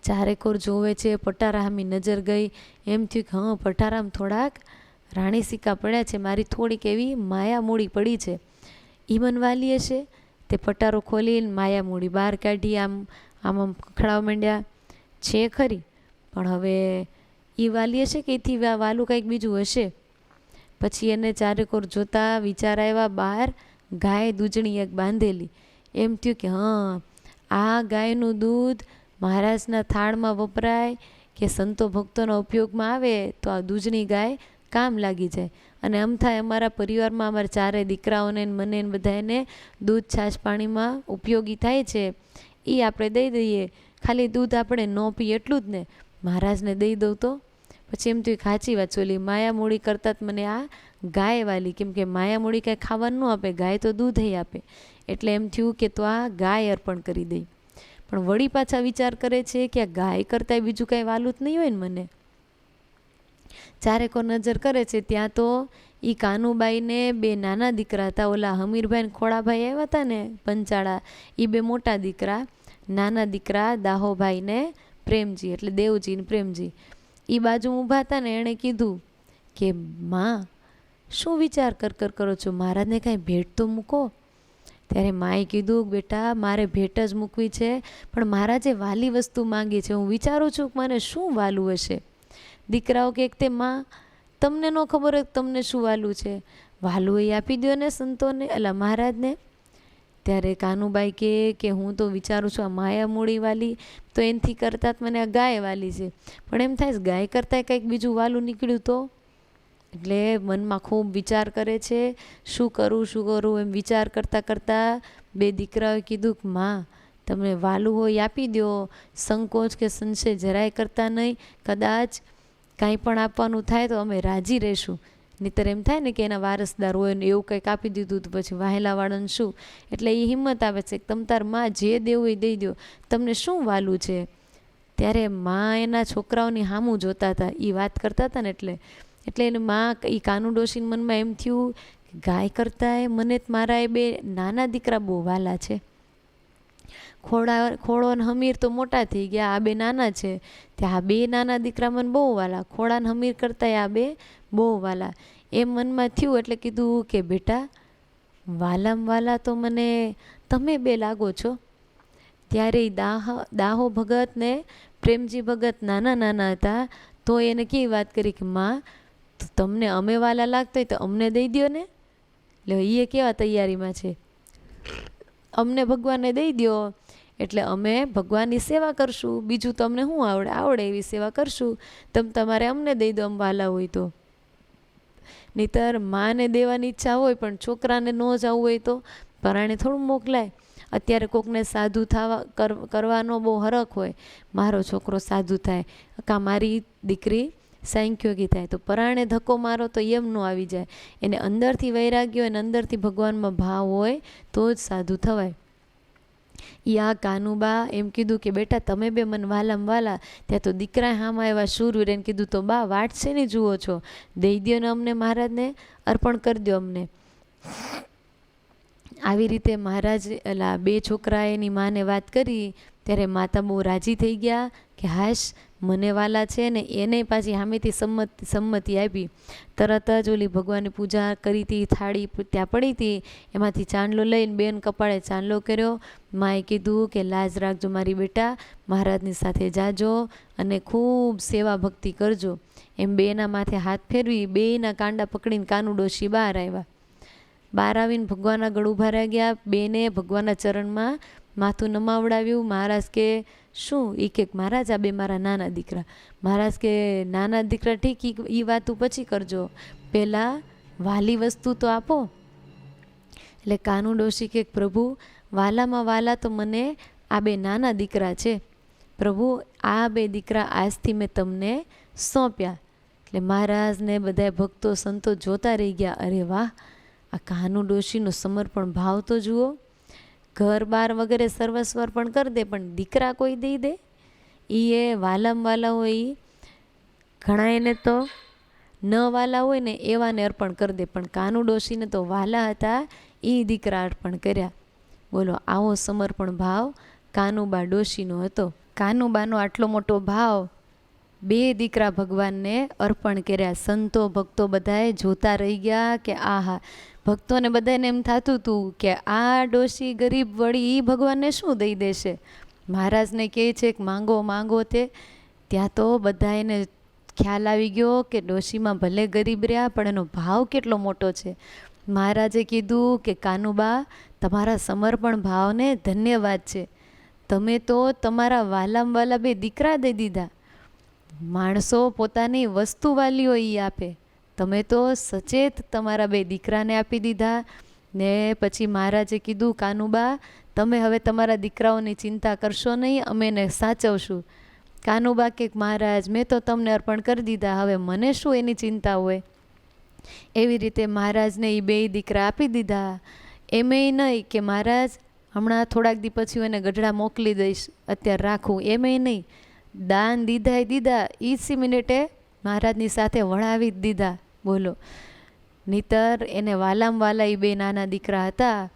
ચારેકોર જોવે છે, પટારા સામી નજર ગઈ. એમ થયું કે હા પટારામાં થોડાક રાણી સિક્કા પડ્યા છે, મારી થોડીક એવી માયા મૂડી પડી છે, એ મને વાલી હશે. તે પટારો ખોલીને માયા મૂડી બહાર કાઢી આમ ખખડાવવા માંડ્યા. છે ખરી પણ હવે એ વાલી હશે કે એથી વાલું કંઈક બીજું હશે. પછી એને ચારેકોર જોતા વિચાર આવ્યા, બહાર ગાય દૂધણી એક બાંધેલી. એમ થયું કે હા આ ગાયનું દૂધ મહારાજના થાળમાં વપરાય કે સંતો ભક્તોના ઉપયોગમાં આવે તો આ દૂધણી ગાય કામ લાગી જાય. અને આમ થાય અમારા પરિવારમાં અમારા ચારે દીકરાઓને મને બધાને દૂધ છાશ પાણીમાં ઉપયોગી થાય છે, એ આપણે દઈ દઈએ. ખાલી દૂધ આપણે ન પીએ એટલું જ ને, મહારાજને દઈ દઉં તો. પછી એમ થયું સાચી વાત, ચોલી માયા મૂડી કરતાં જ મને આ ગાય વાલી, કેમ કે માયા મૂડી કાંઈ ખાવાનું ન આપે, ગાય તો દૂધ આપે. એટલે એમ થયું કે તો આ ગાય અર્પણ કરી દઈ. પણ વળી પાછા વિચાર કરે છે કે આ ગાય કરતાંય બીજું કાંઈ વાલું જ નહીં હોય ને મને. ચારેકોર નજર કરે છે ત્યાં તો એ કાનુબાઈને બે નાના દીકરા હતા. ઓલા હમીરભાઈ ને ખોડાભાઈ આવ્યા હતા ને પંચાળા, એ બે મોટા દીકરા. નાના દીકરા દાહોભાઈ ને પ્રેમજી, એટલે દેવજી ને પ્રેમજી, એ બાજુ ઊભા હતા ને. એણે કીધું કે માં શું વિચાર કરો છો, મહારાજને કાંઈ ભેટ તો મૂકો. ત્યારે માએ કીધું બેટા મારે ભેટ જ મૂકવી છે, પણ મહારાજે વાલી વસ્તુ માંગી છે, હું વિચારું છું કે મને શું વાલું હશે. દીકરાઓ કે તે માં તમને ન ખબર હોય તમને શું વાલું છે, વાલું એ આપી દો ને સંતોને, એટલે મહારાજને. ત્યારે કાનુબાઈ કે હું તો વિચારું છું આ માયા મૂડી વાલી તો એનાથી કરતાં મને આ ગાય વાલી છે, પણ એમ થાય ગાય કરતાં કંઈક બીજું વાલું નીકળ્યું તો. એટલે મનમાં ખૂબ વિચાર કરે છે, શું કરું એમ વિચાર કરતાં બે દીકરાઓએ કીધું કે માં તમને વાલું હોય આપી દો, સંકોચ કે સંશય જરાય કરતા નહીં. કદાચ કાંઈ પણ આપવાનું થાય તો અમે રાજી રહીશું. નહીંતર એમ થાય ને કે એના વારસદાર હોય ને એવું કંઈક આપી દીધું તો પછી વાહેલાવાળાને શું. એટલે એ હિંમત આવે છે કે તમ તાર માં જે દેવું એ દઈ દો, તમને શું વાલું છે. ત્યારે માં એના છોકરાઓની સામું જોતા હતા, એ વાત કરતા હતા ને એટલે એને માં એ કાનુ ડોશીના મનમાં એમ થયું કે ગાય કરતાંય મને મારા એ બે નાના દીકરા બહુ વાલા છે. ખોડો ને હમીર તો મોટા થઈ ગયા, આ બે નાના છે. ત્યાં આ બે નાના દીકરા મને બહુ વાલા, ખોડા ને હમીર કરતાંય આ બે બહુ વાલા. એમ મનમાં થયું એટલે કીધું કે બેટા વાલામ વાલા તો મને તમે બે લાગો છો. ત્યારે દાહો ભગત ને પ્રેમજી ભગત નાના નાના હતા તો એને કેવી વાત કરી કે માં તમને અમે વાલા લાગતા હોય તો અમને દઈ દો ને. એટલે એ કેવા તૈયારીમાં છે, અમને ભગવાનને દઈ દો એટલે અમે ભગવાનની સેવા કરશું, બીજું તો અમને શું આવડે એવી સેવા કરશું, તમારે અમને દઈ દો, અમ વાલા હોય તો. નહીંતર માને દેવાની ઈચ્છા હોય પણ છોકરાને ન જવું હોય તો પરાણે થોડું મોકલાય. અત્યારે કોકને સાધુ કરવાનો બહુ હરખ હોય, મારો છોકરો સાધુ થાય કાં મારી દીકરી સાંખ્યોગી થાય, તો પરાણે ધક્કો મારો તો એમ ન આવી જાય. એને અંદરથી વૈરાગ્ય હોય અને અંદરથી ભગવાનમાં ભાવ હોય તો જ સાધુ થવાય. આ કાનુબા એમ કીધું કે બેટા તમે બે મને વાલામ વાલા. ત્યાં તો દીકરા હામાં એવા શૂરવીર એને કીધું તો બા વાટ છે ને જુઓ છો, દઈ દો ને અમને, મહારાજને અર્પણ કરી દો અમને. આવી રીતે મહારાજ એલા બે છોકરા એની માને વાત કરી ત્યારે માતા બહુ રાજી થઈ ગયા કે હાશ મને વાલા છે ને. એને પાછી સામેથી સંમતિ આપી. તરત જ ઓલી ભગવાનની પૂજા કરી હતી, થાળી ત્યાં પડી હતી, એમાંથી ચાંદલો લઈને બેન કપાળે ચાંદલો કર્યો. માએ કીધું કે લાજ રાખજો મારી બેટા, મહારાજની સાથે જાજો અને ખૂબ સેવા ભક્તિ કરજો. એમ બેના માથે હાથ ફેરવી બેના કાંડા પકડીને કાનુ ડોશી બહાર આવ્યા. બહાર આવીને ભગવાનના ગળ ઊભા રહી ગયા. બેને ભગવાનના ચરણમાં માથું નમાવડાવ્યું. મહારાજ કે શું? એ કે મહારાજ આ બે મારા નાના દીકરા. મહારાજ કે નાના દીકરા ઠીક, એ વાતું પછી કરજો, પહેલાં વાલી વસ્તુ તો આપો. એટલે કાનુ ડોશી કે પ્રભુ વાલામાં વાલા તો મને આ બે નાના દીકરા છે પ્રભુ, આ બે દીકરા આજથી મેં તમને સોંપ્યા. એટલે મહારાજને બધા ભક્તો સંતો જોતા રહી ગયા. અરે વાહ, આ કાનુ ડોશીનો સમર્પણ ભાવ તો જુઓ. ઘર બાર વગેરે સર્વસ્વ અર્પણ કરી દે પણ દીકરા કોઈ દઈ દે. એ વાલામ વાલા હોય, ઘણા એને તો ન વાલા હોય ને એવાને અર્પણ કરી દે, પણ કાનુ ડોશીને તો વાલા હતા એ દીકરા અર્પણ કર્યા. બોલો આવો સમર્પણ ભાવ કાનુબા ડોશીનો હતો. કાનુબાનો આટલો મોટો ભાવ, બે દીકરા ભગવાનને અર્પણ કર્યા. સંતો ભક્તો બધાએ જોતા રહી ગયા કે આહા, ભક્તોને બધાને એમ થતું હતું કે આ ડોશી ગરીબ વળી એ ભગવાનને શું દઈ દેશે. મહારાજને કહે છે કે માંગો માંગો તે. ત્યાં તો બધા એને ખ્યાલ આવી ગયો કે ડોશીમાં ભલે ગરીબ રહ્યા પણ એનો ભાવ કેટલો મોટો છે. મહારાજે કીધું કે કાનુબા તમારા સમર્પણ ભાવને ધન્યવાદ છે, તમે તો તમારા વાલામ વાલા બે દીકરા દઈ દીધા. માણસો પોતાની વસ્તુ વાલીઓ એ આપે, તમે તો સચેત તમારા બે દીકરાને આપી દીધા. ને પછી મહારાજે કીધું કાનુબા તમે હવે તમારા દીકરાઓની ચિંતા કરશો નહીં, અમે એને સાચવશું. કાનુબા કે મહારાજ મેં તો તમને અર્પણ કરી દીધા, હવે મને શું એની ચિંતા હોય. એવી રીતે મહારાજને એ બે દીકરા આપી દીધા. એમેય નહીં કે મહારાજ હમણાં થોડાક દી પછી હું એને ગઢડા મોકલી દઈશ, અત્યારે રાખું, એમેય નહીં. દાન દીધા એ જ મિનિટે મહારાજની સાથે વળાવી જ દીધા. બોલો, નહીતર એને વાલામ વાલા એ બે નાના દીકરા હતા.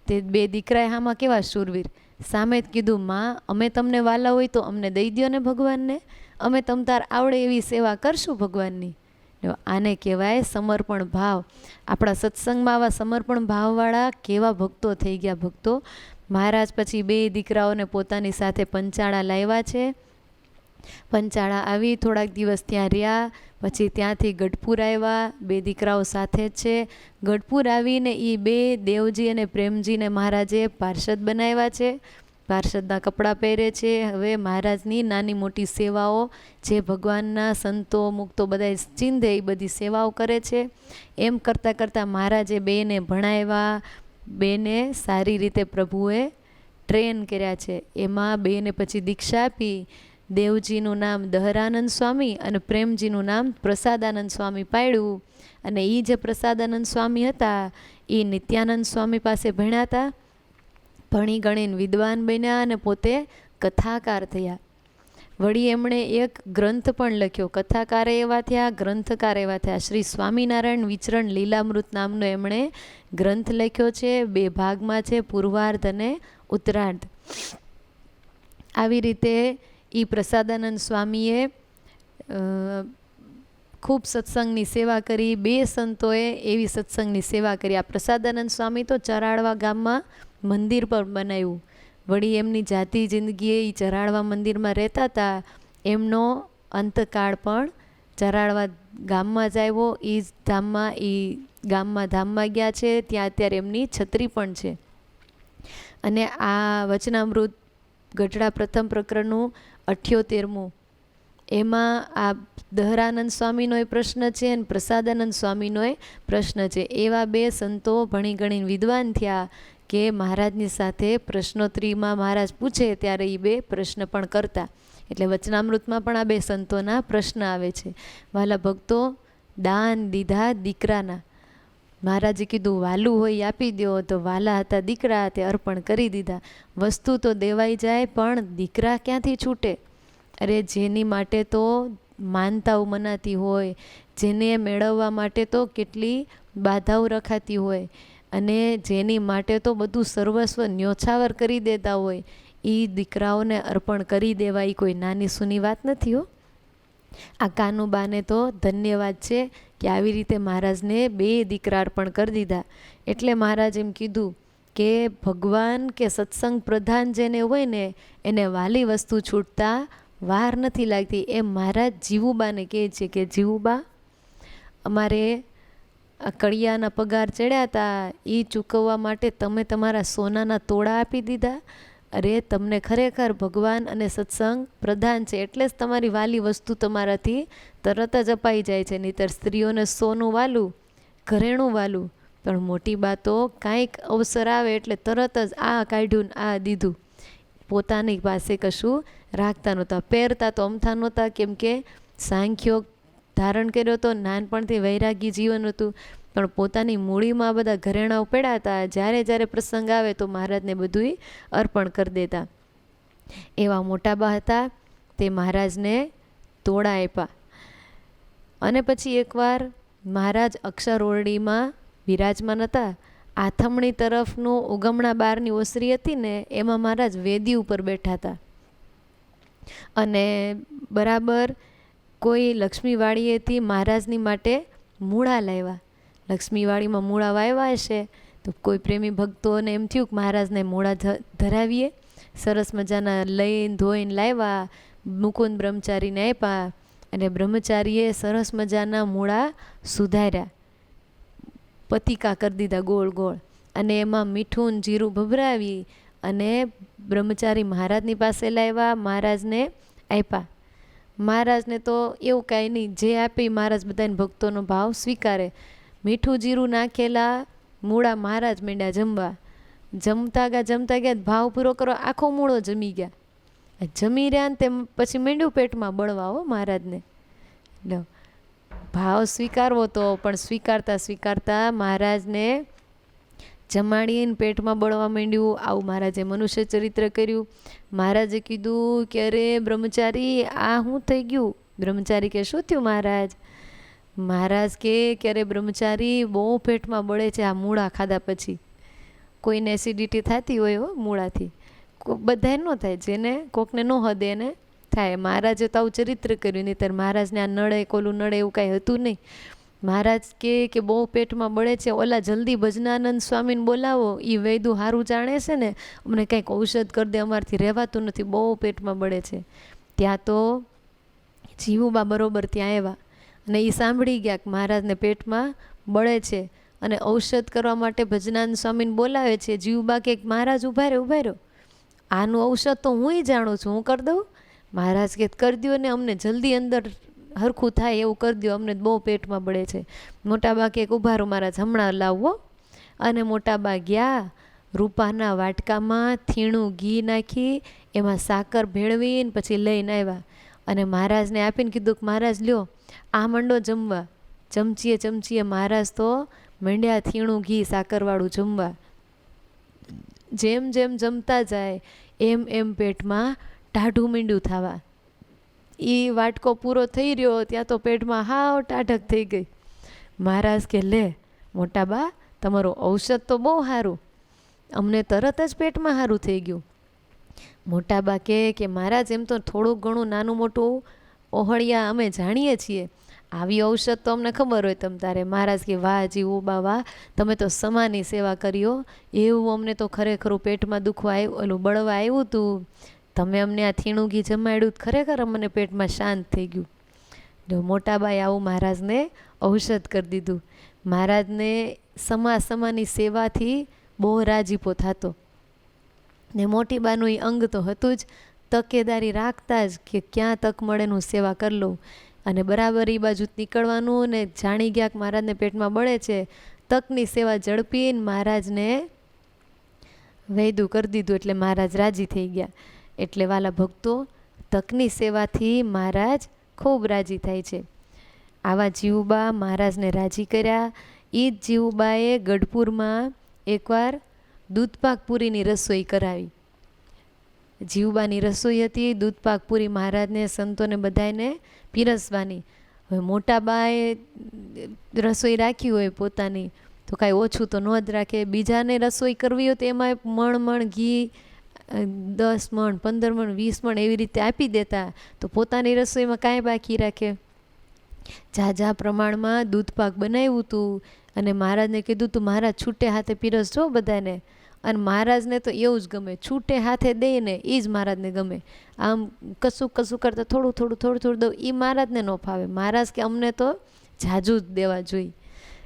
તે બે દીકરાએ આમાં કેવા શૂરવીર, સામે જ કીધું માં અમે તમને વાલા હોય તો અમને દઈ દો ને ભગવાનને, અમે તમ તાર આવડે એવી સેવા કરશું ભગવાનની. આને કહેવાય સમર્પણ ભાવ. આપણા સત્સંગમાં આવા સમર્પણ ભાવવાળા કેવા ભક્તો થઈ ગયા. ભક્તો મહારાજ પછી બે દીકરાઓને પોતાની સાથે પંચાળા લાવ્યા છે. પંચાળા આવી થોડાક દિવસ ત્યાં રહ્યા, પછી ત્યાંથી ગઢપુર આવ્યા. બે દીકરાઓ સાથે જ છે. ગઢપુર આવીને એ બે દેવજી અને પ્રેમજીને મહારાજે પાર્ષદ બનાવ્યા છે. પાર્ષદના કપડાં પહેરે છે. હવે મહારાજની નાની મોટી સેવાઓ જે ભગવાનના સંતો મુક્તો બધા ચિંધે એ બધી સેવાઓ કરે છે. એમ કરતાં કરતાં મહારાજે બેને ભણાવ્યા, બેને સારી રીતે પ્રભુએ ટ્રેન કર્યા છે. એમાં બેને પછી દીક્ષા આપી. દેવજીનું નામ દહરાનંદ સ્વામી અને પ્રેમજીનું નામ પ્રસાદાનંદ સ્વામી પાડ્યું. અને એ જે પ્રસાદાનંદ સ્વામી હતા એ નિત્યાનંદ સ્વામી પાસે ભણ્યા હતા, ભણી ગણીને વિદ્વાન બન્યા અને પોતે કથાકાર થયા. વળી એમણે એક ગ્રંથ પણ લખ્યો, કથાકાર એવા થયા, ગ્રંથકાર એવા થયા. શ્રી સ્વામિનારાયણ વિચરણ લીલામૃત નામનો એમણે ગ્રંથ લખ્યો છે, 2 ભાગમાં છે, પૂર્વાર્ધ અને ઉત્તરાર્ધ. આવી રીતે એ પ્રસાદાનંદ સ્વામીએ ખૂબ સત્સંગની સેવા કરી. 2 સંતોએ એવી સત્સંગની સેવા કરી. આ પ્રસાદાનંદ સ્વામી તો ચરાડવા ગામમાં મંદિર પર બનાવ્યું. વળી એમની જાતિ જિંદગીએ એ ચરાડવા મંદિરમાં રહેતા હતા. એમનો અંતકાળ પણ ચરાડવા ગામમાં જ આવ્યો. એ ધામમાં ગયા છે, ત્યાં અત્યારે એમની છત્રી પણ છે. અને આ વચનામૃત ગઢડા પ્રથમ પ્રકરણનું 78મું, એમાં આ દહરાનંદ સ્વામીનોય પ્રશ્ન છે અને પ્રસાદાનંદ સ્વામીનોય પ્રશ્ન છે. એવા 2 સંતો ભણી ગણીને વિદ્વાન થયા કે મહારાજની સાથે પ્રશ્નોત્તરીમાં મહારાજ પૂછે ત્યારે એ 2 પ્રશ્ન પણ કરતા. એટલે વચનામૃતમાં પણ આ 2 સંતોના પ્રશ્ન આવે છે. વાલા ભક્તો, દાન દીધા દીકરાના. મહારાજે કીધું વાલું હોય આપી દો, તો વાલા હતા દીકરા તે અર્પણ કરી દીધા. વસ્તુ તો દેવાઈ જાય પણ દીકરા ક્યાંથી છૂટે? અરે જેની માટે તો માનતાઓ મનાતી હોય, જેને મેળવવા માટે તો કેટલી બાધાઓ રખાતી હોય, અને જેની માટે તો બધું સર્વસ્વ ન્યોછાવર કરી દેતા હોય, એ દીકરાઓને અર્પણ કરી દેવા એ કોઈ નાની સૂની વાત નથી હો. આ કાનુબાને તો ધન્યવાદ છે કે આવી રીતે મહારાજને 2 દીકરા અર્પણ કરી દીધા. એટલે મહારાજ એમ કીધું કે ભગવાન કે સત્સંગ પ્રધાન જેને હોય ને એને વાલી વસ્તુ છૂટતા વાર નથી લાગતી. એમ મહારાજ જીવુબાને કહે છે કે જીવુબા, અમારે આ કડિયાના પગાર ચડ્યા હતા, એ ચૂકવવા માટે તમે તમારા સોનાના તોડા આપી દીધા. અરે તમને ખરેખર ભગવાન અને સત્સંગ પ્રધાન છે એટલે જ તમારી વાલી વસ્તુ તમારાથી તરત જ અપાઈ જાય છે. નહીંતર સ્ત્રીઓને સોનું વાલું, ઘરેણું વાલું, પણ મોટી બાતો કાંઈક અવસર આવે એટલે તરત જ આ કાઢ્યું ને આ દીધું. પોતાની પાસે કશું રાખતા નહોતા, પહેરતા તો અમથા નહોતા, કેમ કે સાંખ્યોગ ધારણ કર્યો તો, નાનપણથી વૈરાગી જીવન હતું, પણ પોતાની મૂડીમાં બધા ઘરેણાઓ પડ્યા હતા. જ્યારે જ્યારે પ્રસંગ આવે તો મહારાજને બધુંય અર્પણ કરી દેતા. એવા મોટાબા હતા, તે મહારાજને તોડા આપ્યા. અને પછી એકવાર મહારાજ અક્ષરોરડીમાં બિરાજમાન હતા. આથમણી તરફનું ઉગમણા બારની ઓસરી હતી ને, એમાં મહારાજ વેદી ઉપર બેઠા હતા. અને બરાબર કોઈ લક્ષ્મીવાળીએથી મહારાજની માટે મૂળા લાવ્યા. લક્ષ્મીવાળીમાં મૂળા વાવ્યા હશે તો કોઈ પ્રેમી ભક્તોને એમ થયું કે મહારાજને મૂળા ધરાવીએ. સરસ મજાના લઈને ધોઈને લાવ્યા, મુકુંદ બ્રહ્મચારીને આપ્યા, અને બ્રહ્મચારીએ સરસ મજાના મૂળા સુધાર્યા, પતિકા કરી દીધા ગોળ ગોળ, અને એમાં મીઠું જીરું ભભરાવી અને બ્રહ્મચારી મહારાજની પાસે લાવ્યા, મહારાજને આપ્યા. મહારાજને તો એવું કાંઈ નહીં, જે આપે મહારાજ બધાને ભક્તોનો ભાવ સ્વીકારે. મીઠું જીરું નાખેલા મૂળા મહારાજ માંડ્યા જમવા. જમતા ગયા ભાવ પૂરો કરો, આખો મૂળો જમી ગયા. જમી રહ્યા ને તેમ પછી માંડ્યું પેટમાં બળવા હો મહારાજને. ભાવ સ્વીકારવો તો, પણ સ્વીકારતા મહારાજને જમાડીને પેટમાં બળવા માંડ્યું. આવું મહારાજે મનુષ્ય ચરિત્ર કર્યું. મહારાજે કીધું કે અરે બ્રહ્મચારી, આ શું થઈ ગયું? બ્રહ્મચારી કે શું થયું મહારાજ? મહારાજ કે અરે બ્રહ્મચારી, બહુ પેટમાં બળે છે આ મૂળા ખાધા પછી. કોઈને એસિડિટી થતી હોય હો મૂળાથી, બધાય ન થાય, જેને કોકને ન હદે એને થાય. મહારાજે તો આવું ચરિત્ર કર્યું, નહીં ત્યારે મહારાજને આ નડે કોલું નડે એવું કાંઈ હતું નહીં. મહારાજ કે બહુ પેટમાં બળે છે, ઓલા જલ્દી ભજનાનંદ સ્વામીને બોલાવો, એ વૈદું સારું જાણે છે ને, અમને કંઈક ઔષધ કરી દે, અમારથી રહેવાતું નથી, બહુ પેટમાં બળે છે. ત્યાં તો જીવુબા બરોબર ત્યાં આવ્યા અને એ સાંભળી ગયા કે મહારાજને પેટમાં બળે છે અને ઔષધ કરવા માટે ભજનાનંદ સ્વામીને બોલાવે છે. જીવુબા કે મહારાજ ઉભા રહ્યો, આનું ઔષધ તો હુંય જાણું છું, હું કરી દઉં. મહારાજ કે કરી દો ને, અમને જલ્દી અંદર હરખું થાય એવું કરી દો, અમને બહુ પેટમાં બળે છે. મોટાબા કે ઊભા રહો મહારાજ, હમણાં લાવવો. અને મોટાબા ગયા, રૂપાના વાટકામાં થીણું ઘી નાખી એમાં સાકર ભેળવીને પછી લઈને આવ્યા અને મહારાજને આપીને કીધું કે મહારાજ લ્યો આ મંડો જમવા. ચમચીએ ચમચીએ મહારાજ તો મંડ્યા થીણું ઘી સાકરવાળું જમવા. જેમ જેમ જમતા જાય એમ એમ પેટમાં ટાઢું મીંડું થવા. એ વાટકો પૂરો થઈ રહ્યો ત્યાં તો પેટમાં હાવ ટાઢક થઈ ગઈ. મહારાજ કે લે મોટા બા તમારું ઔષધ તો બહુ સારું, અમને તરત જ પેટમાં સારું થઈ ગયું. મોટા બા કે મહારાજ એમ તો થોડુંક ઘણું નાનું મોટું ઓહળિયા અમે જાણીએ છીએ, આવી ઔષધ તો અમને ખબર હોય તમ તારે. મહારાજ કે વાહ જીવો બા વાહ, તમે તો સમાની સેવા કર્યો, એવું અમને તો ખરેખર પેટમાં દુખવા આવ્યું ઓલું બળવા આવ્યું હતું, તમે અમને આ થીણું ઘી જમાડ્યું ખરેખર અમને પેટમાં શાંત થઈ ગયું. જો મોટાબાએ આવું મહારાજને ઔષધ કરી દીધું. મહારાજને સમાની સેવાથી બહુ રાજીપો થતો ને મોટી બાનું એ અંગ તો હતું જ, તકેદારી રાખતા જ કે ક્યાં તક મળે એનું સેવા કરી લઉં. અને બરાબર એ બાજુ નીકળવાનું ને જાણી ગયા કે મહારાજને પેટમાં બળે છે, તકની સેવા ઝડપીને મહારાજને વૈદું કરી દીધું એટલે મહારાજ રાજી થઈ ગયા. એટલે વાલા ભક્તો, તકની સેવાથી મહારાજ ખૂબ રાજી થાય છે. આવા જીવબા મહારાજને રાજી કર્યા. એ જ જીવબાએ ગઢપુરમાં એકવાર દૂધપાક પૂરીની રસોઈ કરાવી. જીવબાની રસોઈ હતી દૂધપાક પૂરી મહારાજને સંતોને બધાને પીરસવાની. હવે મોટા બાએ રસોઈ રાખી હોય પોતાની તો કાંઈ ઓછું તો ન જ રાખે. બીજાને રસોઈ કરવી હોય તો એમાં મણ ઘી 10 મણ 15 મણ 20 મણ એવી રીતે આપી દેતા, તો પોતાની રસોઈમાં કાંઈ બાકી રાખે. ઝાઝા પ્રમાણમાં દૂધપાક બનાવ્યું હતું અને મહારાજને કીધું તું મહારાજ છૂટે હાથે પીરસજો બધાને. અને મહારાજને તો એવું જ ગમે, છૂટે હાથે દે ને એ જ મહારાજને ગમે. આમ કશું કરતાં થોડું દઉં એ મહારાજને ન ફાવે. મહારાજ કે અમને તો ઝાઝું જ દેવા જોઈએ.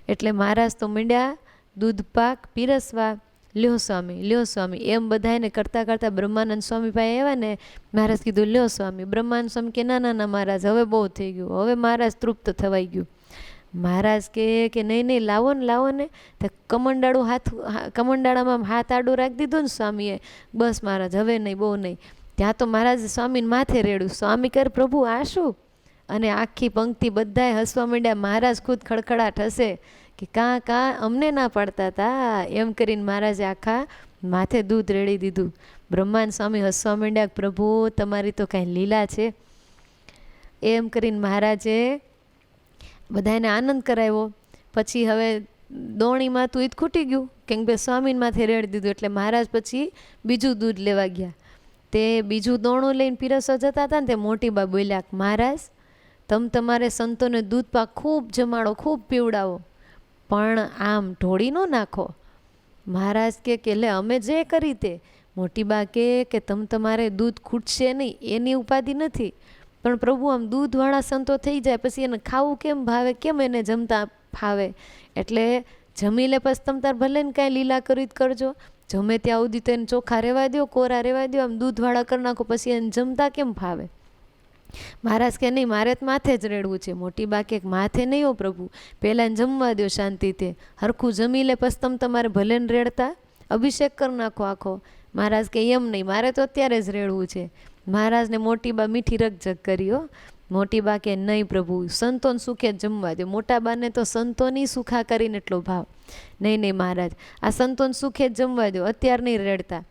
એટલે મહારાજ તો માંડ્યા દૂધપાક પીરસવા. લ્યો સ્વામી એમ બધાને કરતાં બ્રહ્માનંદ સ્વામી પાસે આવ્યા ને મહારાજ કીધું લ્યો સ્વામી. બ્રહ્માનંદ સ્વામી કે ના મહારાજ હવે બહુ થઈ ગયું, હવે મહારાજ તૃપ્ત થવાઈ ગયું. મહારાજ કે નહીં લાવો ને. તો કમંડાળામાં હાથ આડું રાખી દીધું ને સ્વામીએ, બસ મહારાજ હવે નહીં બહુ નહીં. ત્યાં તો મહારાજ સ્વામીને માથે રેડ્યું. સ્વામી કહે પ્રભુ આ શું? અને આખી પંક્તિ બધાએ હસવા માંડ્યા. મહારાજ ખુદ ખડખડાટ હશે કે કાં અમને ના પાડતા હતા એમ કરીને મહારાજે આખા માથે દૂધ રેડી દીધું. બ્રહ્માનંદ સ્વામી હસવા માંડ્યા, પ્રભુ તમારી તો કાંઈ લીલા છે. એમ કરીને મહારાજે બધાને આનંદ કરાવ્યો. પછી હવે દોણીમાં તું ઈદ ખૂટી ગયું કેમ કે સ્વામીને માથે રેડી દીધું. એટલે મહારાજ પછી બીજું દૂધ લેવા ગયા. તે બીજું દોણું લઈને પીરસવા જતા હતા ને તે મોટી બા બોલ્યા કે મહારાજ તમારે સંતોને દૂધ પાક ખૂબ જમાડો, ખૂબ પીવડાવો, પણ આમ ઢોળી ન નાખો. મહારાજ કે લે અમે જે કરી તે. મોટી બા કે તમારે દૂધ ખૂટશે નહીં એની ઉપાધિ નથી, પણ પ્રભુ આમ દૂધવાળા સંતો થઈ જાય પછી એને ખાવું કેમ ભાવે, કેમ એને જમતા ફાવે. એટલે જમી લે પછી તમ તાર ભલે ને કાંઈ લીલા કરી કરજો, જમે ત્યાં સુધી તો એને ચોખ્ખા રહેવા દો, કોરા રહેવા દો, આમ દૂધવાળા કરી નાખો પછી એને જમતા કેમ ફાવે. મહારાજ કે નહીં મારે તો માથે જ રેડવું છે. મોટી બા કે માથે નહીં હો પ્રભુ, પહેલાં જમવા દો શાંતિથી, હરખું જમી લે પછી તમારે ભલે ને રેડતા અભિષેક કરી નાખો આખો. મહારાજ કે એમ નહીં, મારે તો અત્યારે જ રેડવું છે. મહારાજને મોટી બા મીઠી રકઝક કરી હો. મોટી બા કે નહીં પ્રભુ સંતોને સુખે જ જમવા દો. મોટા બાને તો સંતોની સુખા કરીને એટલો ભાવ. નહીં મહારાજ આ સંતોને સુખે જ જમવા દો, અત્યારે નહીં રેડતા.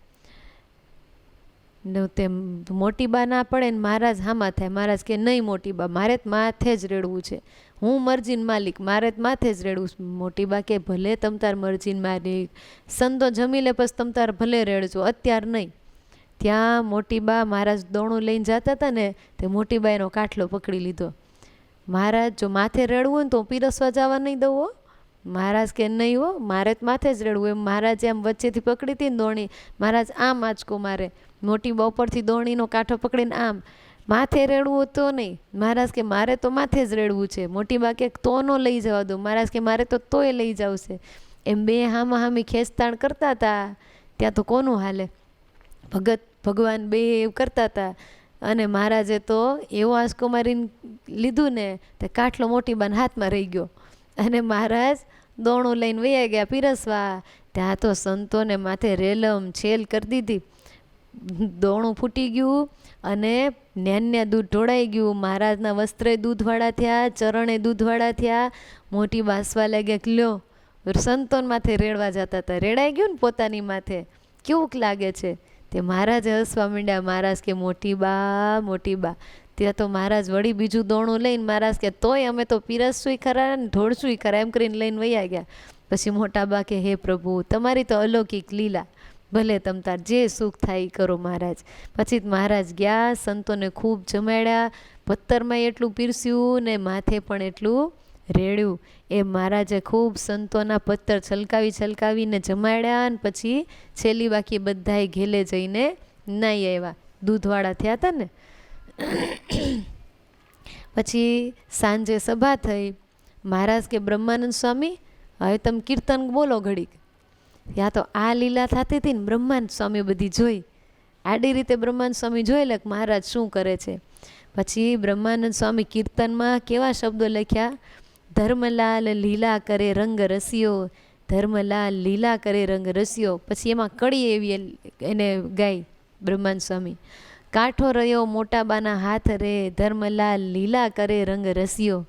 તેમ મોટી બા ના પડે ને મહારાજ હામાં થાય. મહારાજ કે નહીં મોટી બા મારે જ માથે જ રેડવું છે, હું મરજીન માલિક, મારે જ માથે જ રેડવું. મોટી બા કે ભલે તમ તાર મરજીન માલિક, સંતો જમી લે પછી તમ તાર ભલે રેડજો, અત્યારે નહીં. ત્યાં મોટી બા મહારાજ દોણું લઈને જતા હતા ને તે મોટી બા એનો કાઠલો પકડી લીધો. મહારાજ જો માથે રેડવું હોય ને તો પીરસવા જવા નહીં દઉં હો. મહારાજ કે નહીં હો મારે જ માથે જ રેડવું. એમ મહારાજે આમ વચ્ચેથી પકડી હતી ને દોણી, મહારાજ આમ આંચકો મારે. મોટી બા ઉપરથી દોણીનો કાંઠો પકડીને આમ માથે રેડવું તો નહીં. મહારાજ કે મારે તો માથે જ રેડવું છે. મોટી બા કે તો ન લઈ જવા દો. મહારાજ કે મારે તો તોય લઈ જાવશે. એમ બે હામી ખેંચતાણ કરતા હતા. ત્યાં તો કોનું હાલે, ભગવાન બે એવું કરતા હતા. અને મહારાજે તો એવો આંચકો મારીને લીધું ને તે કાઠલો મોટી બાના હાથમાં રહી ગયો. અને મહારાજ દોણું લઈને વયા ગયા પીરસવા. ત્યાં તો સંતોને માથે રેલમ છેલ કરી દીધી, દોણું ફૂટી ગયું અને ન્યા દૂધ ઢોળાઈ ગયું. મહારાજના વસ્ત્રે દૂધવાળા થયા, ચરણે દૂધવાળા થયા. મોટી બાસવા લાગ્યા કે લ્યો સંતોન માથે રેડવા જતા હતા, રેડાઈ ગયું ને પોતાની માથે, કેવુંક લાગે છે. તે મહારાજે હસવા માંડ્યા. મહારાજ કે મોટી બા, મોટી બા. ત્યાં તો મહારાજ વળી બીજું દોણું લઈને મહારાજ કે તોય અમે તો પીરસશું ખરા ને ઢોળશું ખરા, એમ કરીને લઈને વયા ગયા. પછી મોટા બા કે હે પ્રભુ, તમારી તો અલૌકિક લીલા, ભલે તમ તાર જે સુખ થાય એ કરો મહારાજ. પછી મહારાજ ગયા, સંતોને ખૂબ જમાડ્યા, પથ્થરમાં એટલું પીરસ્યું ને માથે પણ એટલું રેડ્યું. એ મહારાજે ખૂબ સંતોના પથ્થર છલકાવીને જમાડ્યા અને પછી છેલ્લી બાકી બધાએ ઘેલે જઈને નાઈ આવ્યા, દૂધવાળા થયા હતા ને. પછી સાંજે સભા થઈ. મહારાજ કે બ્રહ્માનંદ સ્વામી હવે તમે કીર્તન બોલો ઘડીક. ત્યાં તો આ લીલા થતી હતી ને બ્રહ્માનંદ સ્વામી બધી જોઈ, આડી રીતે બ્રહ્માનંદ સ્વામી જોઈ લે મહારાજ શું કરે છે. પછી બ્રહ્માનંદ સ્વામી કીર્તનમાં કેવા શબ્દો લખ્યા, ધર્મલાલ લીલા કરે રંગ રસિયો, ધર્મલાલ લીલા કરે રંગ રસિયો. પછી એમાં કડી એવી એને ગાઈ બ્રહ્માનંદ સ્વામી, કાંઠો રહ્યો મોટાબાના હાથ રે, ધર્મલાલ લીલા કરે રંગ રસિયો.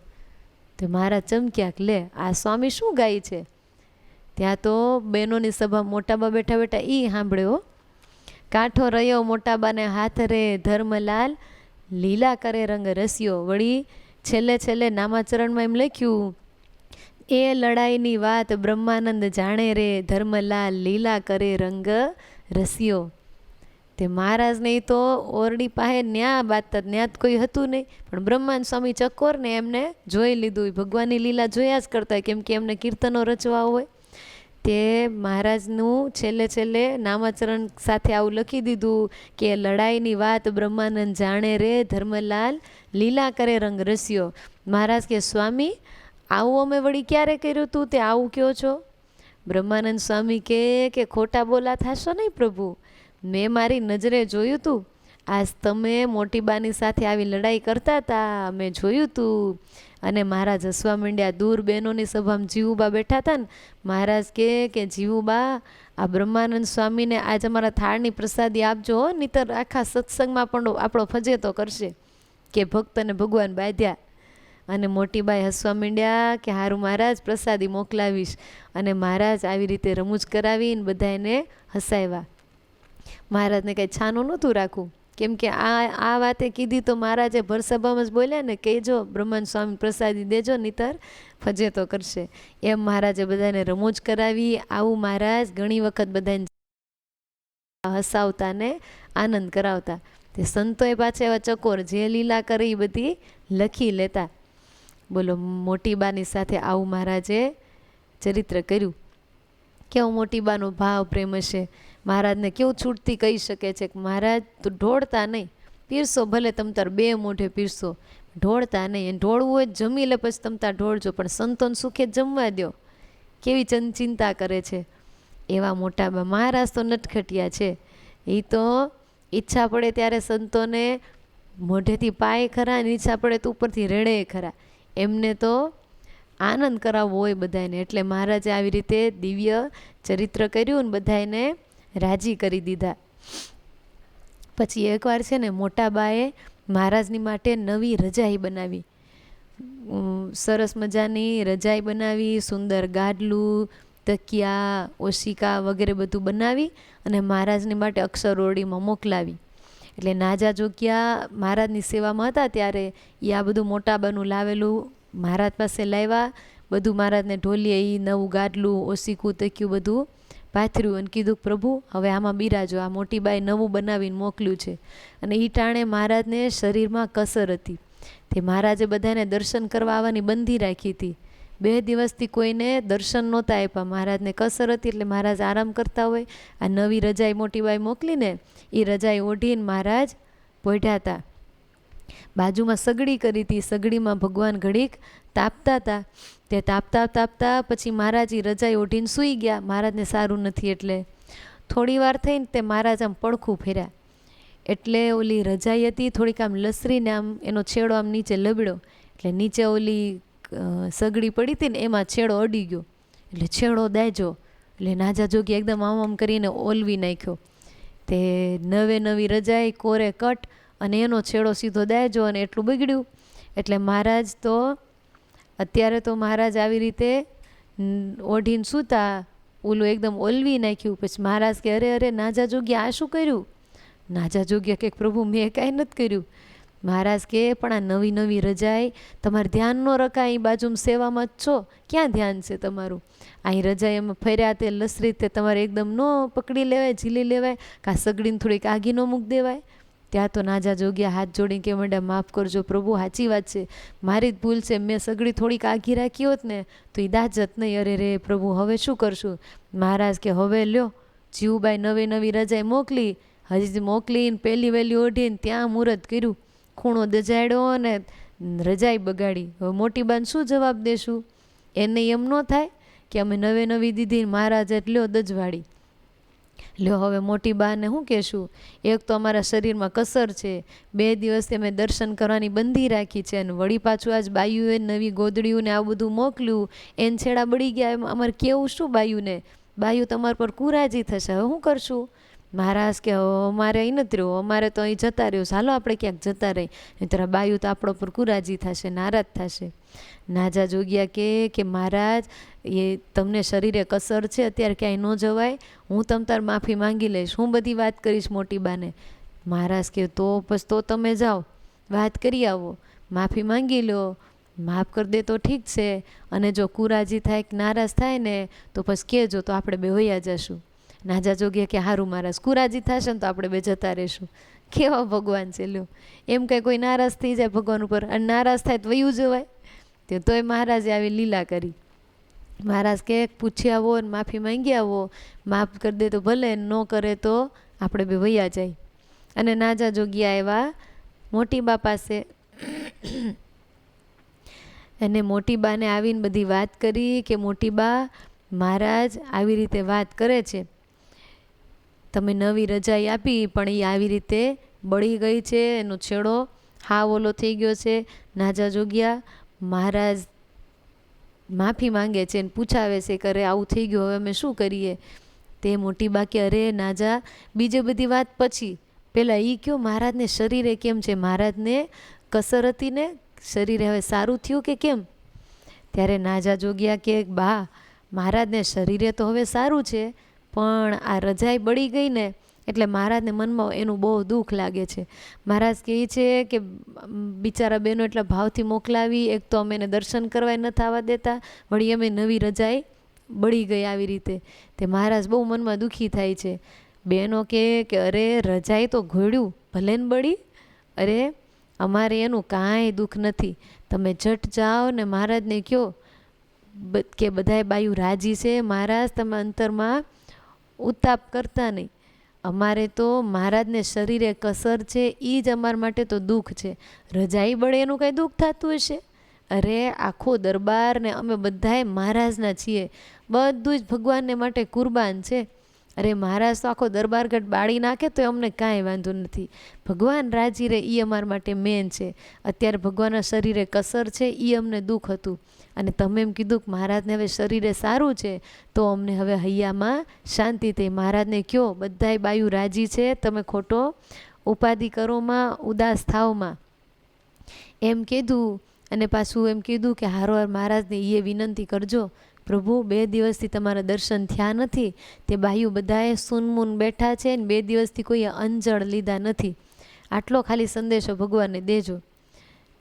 તો મહારાજ ચમક્યા કે લે આ સ્વામી શું ગાય છે. ત્યાં તો બહેનોની સભા મોટાબા બેઠા બેઠા ઈ સાંભળ્યો, કાંઠો રહ્યો મોટાબાને હાથ રે, ધર્મલાલ લીલા કરે રંગ રસિયો. વળી છેલ્લે નામાચરણમાં એમ લખ્યું, એ લડાઈની વાત બ્રહ્માનંદ જાણે રે, ધર્મલાલ લીલા કરે રંગ રસિયો. તે મહારાજને તો ઓરડી પાસે ન્યા બાતતા, ન્યા કોઈ હતું નહીં, પણ બ્રહ્માનંદ સ્વામી ચકોર ને એમને જોઈ લીધું, ભગવાનની લીલા જોયા જ કરતા, કેમ કે એમને કીર્તનો રચવા હોય. તે મહારાજનું છેલ્લે નામાચરણ સાથે આવું લખી દીધું કે લડાઈની વાત બ્રહ્માનંદ જાણે રે, ધર્મલાલ લીલા કરે રંગ રસિયો. મહારાજ કે સ્વામી આવું અમે વળી ક્યારે કર્યું તું, તે આવું કહો છો. બ્રહ્માનંદ સ્વામી કે ખોટા બોલા થશો નહીં પ્રભુ, મેં મારી નજરે જોયું તું, આજ તમે મોટી બાની સાથે આવી લડાઈ કરતા હતા, મેં જોયું તું. અને મહારાજ હસવા માંડ્યા. દૂર બહેનોની સભામાં જીવુબા બેઠા હતા ને, મહારાજ કે જીવુબા આ બ્રહ્માનંદ સ્વામીને આજ અમારા થાળની પ્રસાદી આપજો, નહીતર આખા સત્સંગમાં પણ આપણો ફજેતો કરશે કે ભક્તને ભગવાન બાંધ્યા. અને મોટી બાઈ હસવા માંડ્યા કે હારું મહારાજ પ્રસાદી મોકલાવીશ. અને મહારાજ આવી રીતે રમૂજ કરાવીને બધાને હસાવ્યા. મહારાજને કંઈ છાનું નહોતું રાખવું, કેમ કે આ વાતે કીધી તો મહારાજે ભરસભામાં જ બોલ્યા ને, કહેજો બ્રહ્માનંદ સ્વામી પ્રસાદી દેજો નહીતર ફજેતો કરશે. એમ મહારાજે બધાને રમૂજ કરાવી. આવું મહારાજ ઘણી વખત બધાને હસાવતા ને આનંદ કરાવતા. તે સંતોએ પાછા એવા ચકોર જે લીલા કરી એ બધી લખી લેતા. બોલો મોટી બાની સાથે આવું મહારાજે ચરિત્ર કર્યું. કેવો મોટી બાનો ભાવ પ્રેમ હશે. મહારાજને કેવું છૂટથી કહી શકે છે કે મહારાજ તો ઢોળતા નહીં, પીરસો ભલે તમ તાર બે મોઢે પીરસો, ઢોળતા નહીં. અને ઢોળવું હોય જમી લે પછી તમ તાર ઢોળજો, પણ સંતોન સુખે જમવા દો. કેવી ચિંતા કરે છે એવા મોટા બા. મહારાજ તો નટખટિયા છે, એ તો ઈચ્છા પડે ત્યારે સંતોને મોઢેથી પાય ખરા, અને ઈચ્છા પડે તો ઉપરથી રેડે ખરા. એમને તો આનંદ કરાવવો હોય બધાને, એટલે મહારાજે આવી રીતે દિવ્ય ચરિત્ર કર્યું ને બધાને રાજી કરી દીધા. પછી એકવાર છે ને મોટા બાએ મહારાજની માટે નવી રજાઈ બનાવી, સરસ મજાની રજાઈ બનાવી, સુંદર ગાડલું, તકિયા, ઓશિકા વગેરે બધું બનાવી અને મહારાજની માટે અક્ષરઓરડીમાં મોકલાવી. એટલે નાજા જોગ્યા મહારાજની સેવામાં હતા ત્યારે એ આ બધું મોટાબાનું લાવેલું મહારાજ પાસે લાવ્યા. બધું મહારાજને ઢોલીએ એ નવું ગાડલું, ઓશિકું, તકિયું બધું પાથર્યું અને કીધું પ્રભુ હવે આમાં બિરાજો, આ મોટી બાઈ નવું બનાવીને મોકલ્યું છે. અને એ ટાણે મહારાજને શરીરમાં કસર હતી, તે મહારાજે બધાને દર્શન કરવા આવવાની બંધી રાખી હતી. 2 દિવસથી કોઈને દર્શન નહોતા આપ્યા. મહારાજને કસર હતી એટલે મહારાજ આરામ કરતા હોય. આ નવી રજાઈ મોટી બાઈ મોકલીને એ રજાઈ ઓઢીને મહારાજ પોઢ્યા હતા. બાજુમાં સગડી કરી હતી, સગડીમાં ભગવાન ઘડીક તાપતા હતા. તે તાપતા પછી મહારાજ એ રજાઈ ઓઢીને સૂઈ ગયા. મહારાજને સારું નથી એટલે થોડી વાર થઈને તે મહારાજ આમ પડખું ફેર્યા, એટલે ઓલી રજાઈ હતી થોડીક આમ લસરીને આમ એનો છેડો આમ નીચે લબડ્યો, એટલે નીચે ઓલી સગડી પડી હતી ને એમાં છેડો અડી ગયો, એટલે છેડો દાયજો એટલે નાજા જોગી એકદમ આમ કરીને ઓલવી નાખ્યો. તે નવી રજાઈ કોરે કટ અને એનો છેડો સીધો દાયજો અને એટલું બગડ્યું. એટલે મહારાજ તો અત્યારે તો મહારાજ આવી રીતે ઓઢીને સૂતા, ઓલું એકદમ ઓલવી નાખ્યું. પછી મહારાજ કે અરે નાજા જોગ્યા આ શું કર્યું? નાજા જોગ્યા કે પ્રભુ મેં કાંઈ નથી કર્યું. મહારાજ કે પણ આ નવી રજાઈ તમારે ધ્યાન ન રખાય, અહીં બાજુમાં સેવામાં જ છો, ક્યાં ધ્યાન છે તમારું? અહીં રજાઈ એમાં ફર્યા તે લસરી તે તમારે એકદમ ન પકડી લેવાય, ઝીલી લેવાય, કાં સગડીને થોડીક આગી ન મૂકી દેવાય? ત્યાં તો નાજા જોગ્યા હાથ જોડીને કે મંડ્યા માફ કરજો પ્રભુ, સાચી વાત છે, મારી જ ભૂલ છે, મેં સગડી થોડીક આગી રાખી હોત ને તો એ દાજત નહીં. અરે રે પ્રભુ હવે શું કરશું? મહારાજ કે હવે લ્યો જીવુબાઈ નવી રજાઈ મોકલી, હજી મોકલીને પહેલી વહેલી ઓઢીને ત્યાં મુહૂર્ત કર્યું, ખૂણો દજાડ્યો અને રજાઈ બગાડી. હવે મોટી બાને શું જવાબ દેશું? એને એમ ન થાય કે અમે નવી દીધી મહારાજ લ્યો દજવાડી. લ્યો હવે મોટી બાને શું કહેશું? એક તો અમારા શરીરમાં કસર છે, 2 દિવસથી અમે દર્શન કરવાની બંધી રાખી છે, અને વળી પાછું આજ બાયુએ નવી ગોદડીયું ને આવું બધું મોકલ્યું, એને છેડા બળી ગયા. એમ અમારે કેવું શું બાયુને? બાયુ તમારા પર કુરાજી થશે, હવે શું કરશું? મહારાજ કે અમારે અહીં નથી રહ્યું, અમારે તો અહીં જતા રહ્યું, ચાલો આપણે ક્યાંક જતા રહી, નહીંતર બાયુ તો આપણો પર કુરાજી થશે, નારાજ થશે. નાજા જોગ્યા કે મહારાજ એ તમને શરીરે કસર છે, અત્યારે ક્યાંય ન જવાય, હું તમ તાર માફી માંગી લઈશ, હું બધી વાત કરીશ મોટી બાને. મહારાજ કે તો બસ તો તમે જાઓ, વાત કરી આવો, માફી માંગી લો, માફ કરી દે તો ઠીક છે, અને જો કુરાજી થાય કે નારાજ થાય ને તો પછી કહેજો, તો આપણે બે વયા જશું. નાજા જોગ્યા કે હારું મહારાજ, કુરાજી થશે ને તો આપણે બે જતા રહીશું. કેવા ભગવાન છે લ્યો, એમ કંઈ કોઈ નારાજ થઈ જાય ભગવાન ઉપર અને નારાજ થાય તો વયું જવાય? તોય મહારાજે આવી લીલા કરી. મહારાજ કે પૂછી આવો ને માફી માંગી આવો, માફ કરી દે તો ભલે, ન કરે તો આપણે બે વયા જાય. અને નાજા જોગ્યા આવ્યા મોટી બા પાસે, અને મોટી બાને આવીને બધી વાત કરી કે મોટી બા મહારાજ આવી રીતે વાત કરે છે, તમે નવી રજાઈ આપી પણ એ આવી રીતે બળી ગઈ છે, એનો છેડો હાવ ઓલો થઈ ગયો છે. નાજા જોગ્યા મહારાજ માફી માંગે છે ને પૂછાવે છે કે અરે આવું થઈ ગયું, હવે અમે શું કરીએ? તે મોટી બા કે અરે નાજા બીજી બધી વાત પછી, પહેલાં એ કયો મહારાજને શરીરે કેમ છે? મહારાજને કસર હતી ને, શરીરે હવે સારું થયું કે કેમ? ત્યારે નાજા જોગ્યા કે બા મહારાજને શરીરે તો હવે સારું છે, પણ આ રજાઈ બળી ગઈ ને એટલે મહારાજને મનમાં એનું બહુ દુઃખ લાગે છે. મહારાજ કહે છે કે બિચારા બહેનો એટલા ભાવથી મોકલાવી, એક તો અમે એને દર્શન કરવાય નથી આવવા દેતા, વળી અમે નવી રજાઈ બળી ગઈ આવી રીતે. તે મહારાજ બહુ મનમાં દુઃખી થાય છે. બહેનો કે અરે રજાઈ તો ઘોડ્યું ભલે ને બળી, અરે અમારે એનું કાંઈ દુઃખ નથી, તમે જટ જાઓ ને મહારાજને કહો કે બધાય બાયું રાજી છે, મહારાજ તમે અંતરમાં ઉતાપ કરતા નહીં, અમારે તો મહારાજને શરીરે કસર છે એ જ અમારા માટે તો દુઃખ છે, રજાઈ બળે એનું કાંઈ દુઃખ થતું હશે? અરે આખો દરબાર ને અમે બધાય મહારાજના છીએ, બધું જ ભગવાનને માટે કુરબાન છે. અરે મહારાજ તો આખો દરબારગઢ બાળી નાખે તો અમને કાંઈ વાંધો નથી, ભગવાન રાજી રહે એ અમારા માટે મેન છે. અત્યારે ભગવાનના શરીરે કસર છે એ અમને દુઃખ હતું, અને તમે એમ કીધું કે મહારાજને હવે શરીરે સારું છે તો અમને હવે હૈયામાં શાંતિ થઈ. મહારાજને કહો બધાય બાયું રાજી છે, તમે ખોટો ઉપાધિ કરોમાં, ઉદાસ થાવમાં, એમ કીધું. અને પાછું એમ કીધું કે હારોહાર મહારાજને એ વિનંતી કરજો, પ્રભુ 2 દિવસથી તમારા દર્શન થયા નથી, તે બાયું બધાએ સૂનમૂન બેઠા છે ને 2 દિવસથી કોઈએ અંજળ લીધા નથી, આટલો ખાલી સંદેશો ભગવાનને દેજો.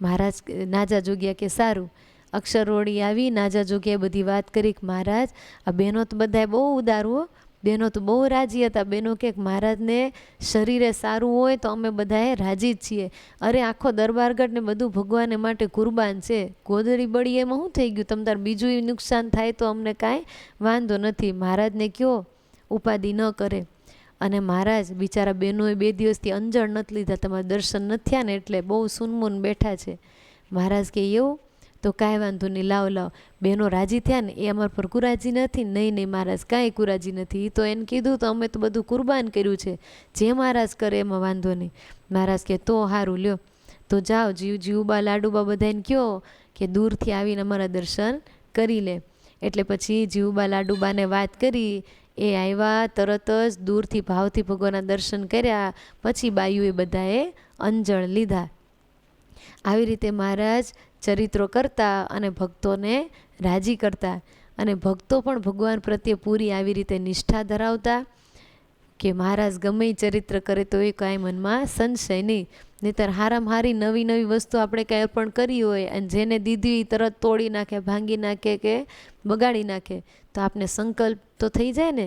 મહારાજ નાજા જોગ્યા કે સારું. અક્ષરરોડી આવી, નાજા જોગ્યાએ બધી વાત કરી કે મહારાજ આ બહેનો તો બધાએ બહુ ઉદારું હો, બહેનો તો બહુ રાજી હતા. બહેનો કે મહારાજને શરીરે સારું હોય તો અમે બધાએ રાજી જ છીએ. અરે આખો દરબારગઢ ને બધું ભગવાને માટે કુરબાન છે, ગોદડી બળી એમાં શું થઈ ગયું? તમ તાર બીજું નુકસાન થાય તો અમને કાંઈ વાંધો નથી, મહારાજને કહો ઉપાધિ ન કરે. અને મહારાજ બિચારા બહેનોએ 2 દિવસથી અંજળ નથી લીધા, તમારા દર્શન નથી થયા ને એટલે બહુ સૂનમૂન બેઠા છે. મહારાજ કે એવું તો કાંઈ વાંધો નહીં, લાવ બહેનો રાજી થયા ને એ અમારા પર કુરાજી નથી? નહીં મહારાજ કાંઈ કુરાજી નથી, એ તો એને કીધું તો અમે તો બધું કુરબાન કર્યું છે, જે મહારાજ કરે એમાં વાંધો નહીં. મહારાજ કે તો સારું લ્યો, તો જાઓ જીવબા લાડુબા બધાને કહો કે દૂરથી આવીને અમારા દર્શન કરી લે. એટલે પછી જીવુબા લાડુબાને વાત કરી, એ આવ્યા, તરત જ દૂરથી ભાવથી ભગવાનના દર્શન કર્યા, પછી બાયુએ બધાએ અંજળ લીધા. આવી રીતે મહારાજ ચરિત્રો કરતા અને ભક્તોને રાજી કરતા, અને ભક્તો પણ ભગવાન પ્રત્યે પૂરી આવી રીતે નિષ્ઠા ધરાવતા કે મહારાજ ગમે ચરિત્ર કરે તો એ કાંઈ મનમાં સંશય નહીં. નહીંતર હારામાં હારી નવી નવી વસ્તુ આપણે કાંઈ અર્પણ કરી હોય અને જેને દીધી તરત તોડી નાખે, ભાંગી નાખે કે બગાડી નાખે તો આપને સંકલ્પ તો થઈ જાય ને,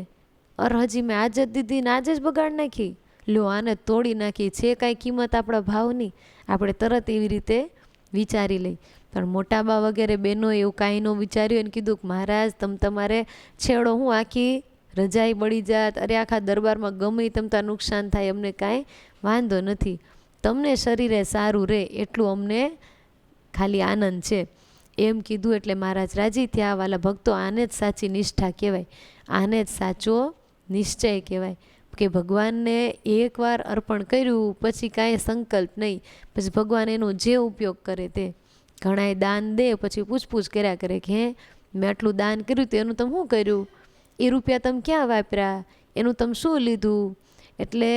હજી મેં આજ જ દીધી ને આજે જ બગાડ નાખી, લો આને તોડી નાખી, છે કાંઈ કિંમત આપણા ભાવની, આપણે તરત એવી રીતે વિચારી લઈ. પણ મોટા બા વગેરે બહેનો એવું કાંઈ ન વિચાર્યું અને કીધું કે મહારાજ તમારે છેડો હું આખી રજાઈ બળી જાત, અરે આખા દરબારમાં ગમે તમતા નુકસાન થાય, અમને કાંઈ વાંધો નથી, તમને શરીરે સારું રહે એટલું અમને ખાલી આનંદ છે, એમ કીધું. એટલે મહારાજ રાજી થયા. વાલા ભક્તો, આને જ સાચી નિષ્ઠા કહેવાય, આને જ સાચો નિશ્ચય કહેવાય કે ભગવાનને એકવાર અર્પણ કર્યું પછી કાંઈ સંકલ્પ નહીં, પછી ભગવાન એનો જે ઉપયોગ કરે તે. ઘણાય દાન દે પછી પૂછપૂછ કર્યા કરે કે હે મેં આટલું દાન કર્યું તો એનું તમે શું કર્યું, એ રૂપિયા તમે ક્યાં વાપર્યા, એનું તમે શું લીધું. એટલે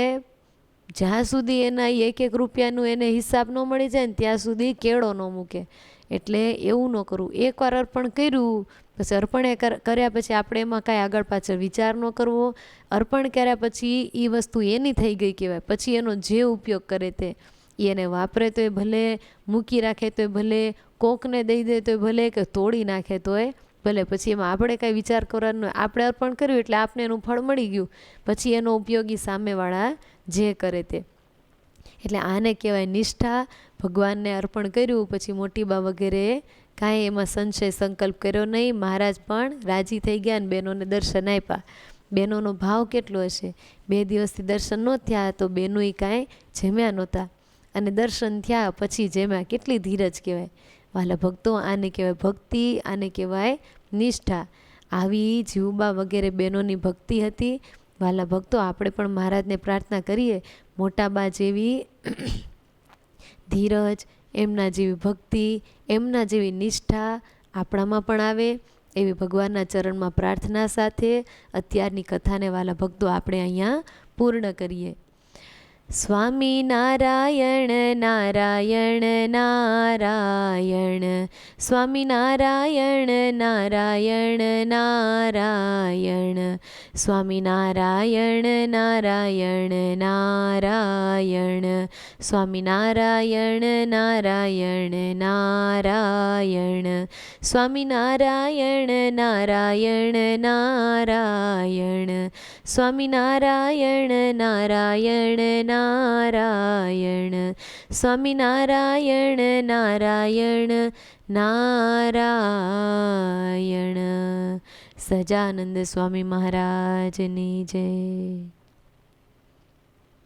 જ્યાં સુધી એના એક એક રૂપિયાનું એને હિસાબ ન મળી જાય ને ત્યાં સુધી કેળો ન મૂકે. એટલે એવું ન કરવું, એકવાર અર્પણ કર્યું પછી અર્પણ કર્યા પછી આપણે એમાં કાંઈ આગળ પાછળ વિચાર ન કરવો. અર્પણ કર્યા પછી એ વસ્તુ એની થઈ ગઈ કહેવાય, પછી એનો જે ઉપયોગ કરે તે, એને વાપરે તોય ભલે, મૂકી રાખે તોય ભલે, કોકને દઈ દે તોય ભલે, કે તોડી નાખે તોય ભલે, પછી એમાં આપણે કાંઈ વિચાર કરવાનો, આપણે અર્પણ કર્યું એટલે આપને એનું ફળ મળી ગયું, પછી એનો ઉપયોગી સામેવાળા જે કરે તે. એટલે આને કહેવાય નિષ્ઠા. ભગવાનને અર્પણ કર્યું પછી મોટી બા વગેરે કાંઈ એમાં સંશય સંકલ્પ કર્યો નહીં. મહારાજ પણ રાજી થઈ ગયા અને બહેનોને દર્શન આપ્યા. બહેનોનો ભાવ કેટલો હશે, 2 દિવસથી દર્શન ન થયા તો બહેનોએ કાંઈ જમ્યા નહોતા, અને દર્શન થયા પછી જેમાં કેટલી ધીરજ કહેવાય. વાલા ભક્તો, આને કહેવાય ભક્તિ, આને કહેવાય નિષ્ઠા. આવી જીવુબા વગેરે બહેનોની ભક્તિ હતી. વાલા ભક્તો, આપણે પણ મહારાજને પ્રાર્થના કરીએ મોટા બા જેવી ધીરજ, એમના જેવી ભક્તિ, એમના જેવી નિષ્ઠા આપણામાં પણ આવે, એવી ભગવાનના ચરણમાં પ્રાર્થના સાથે અત્યારની કથાને વાલા ભક્તો આપણે અહીંયા પૂર્ણ કરીએ. સ્વામી નારાયણ નારાયણ નારાયણ, સ્વામી નારાયણ નારાયણ નારાયણ, સ્વામી નારાયણ નારાયણ નારાયણ, સ્વામી નારાયણ નારાયણ નારાયણ, સ્વામી નારાયણ નારાયણ નારાયણ, સ્વામી નારાયણ નારાયણ નારાયણ, સ્વામી નારાયણ નારાયણ નારાયણ. સજાનંદ સ્વામી મહારાજની જય.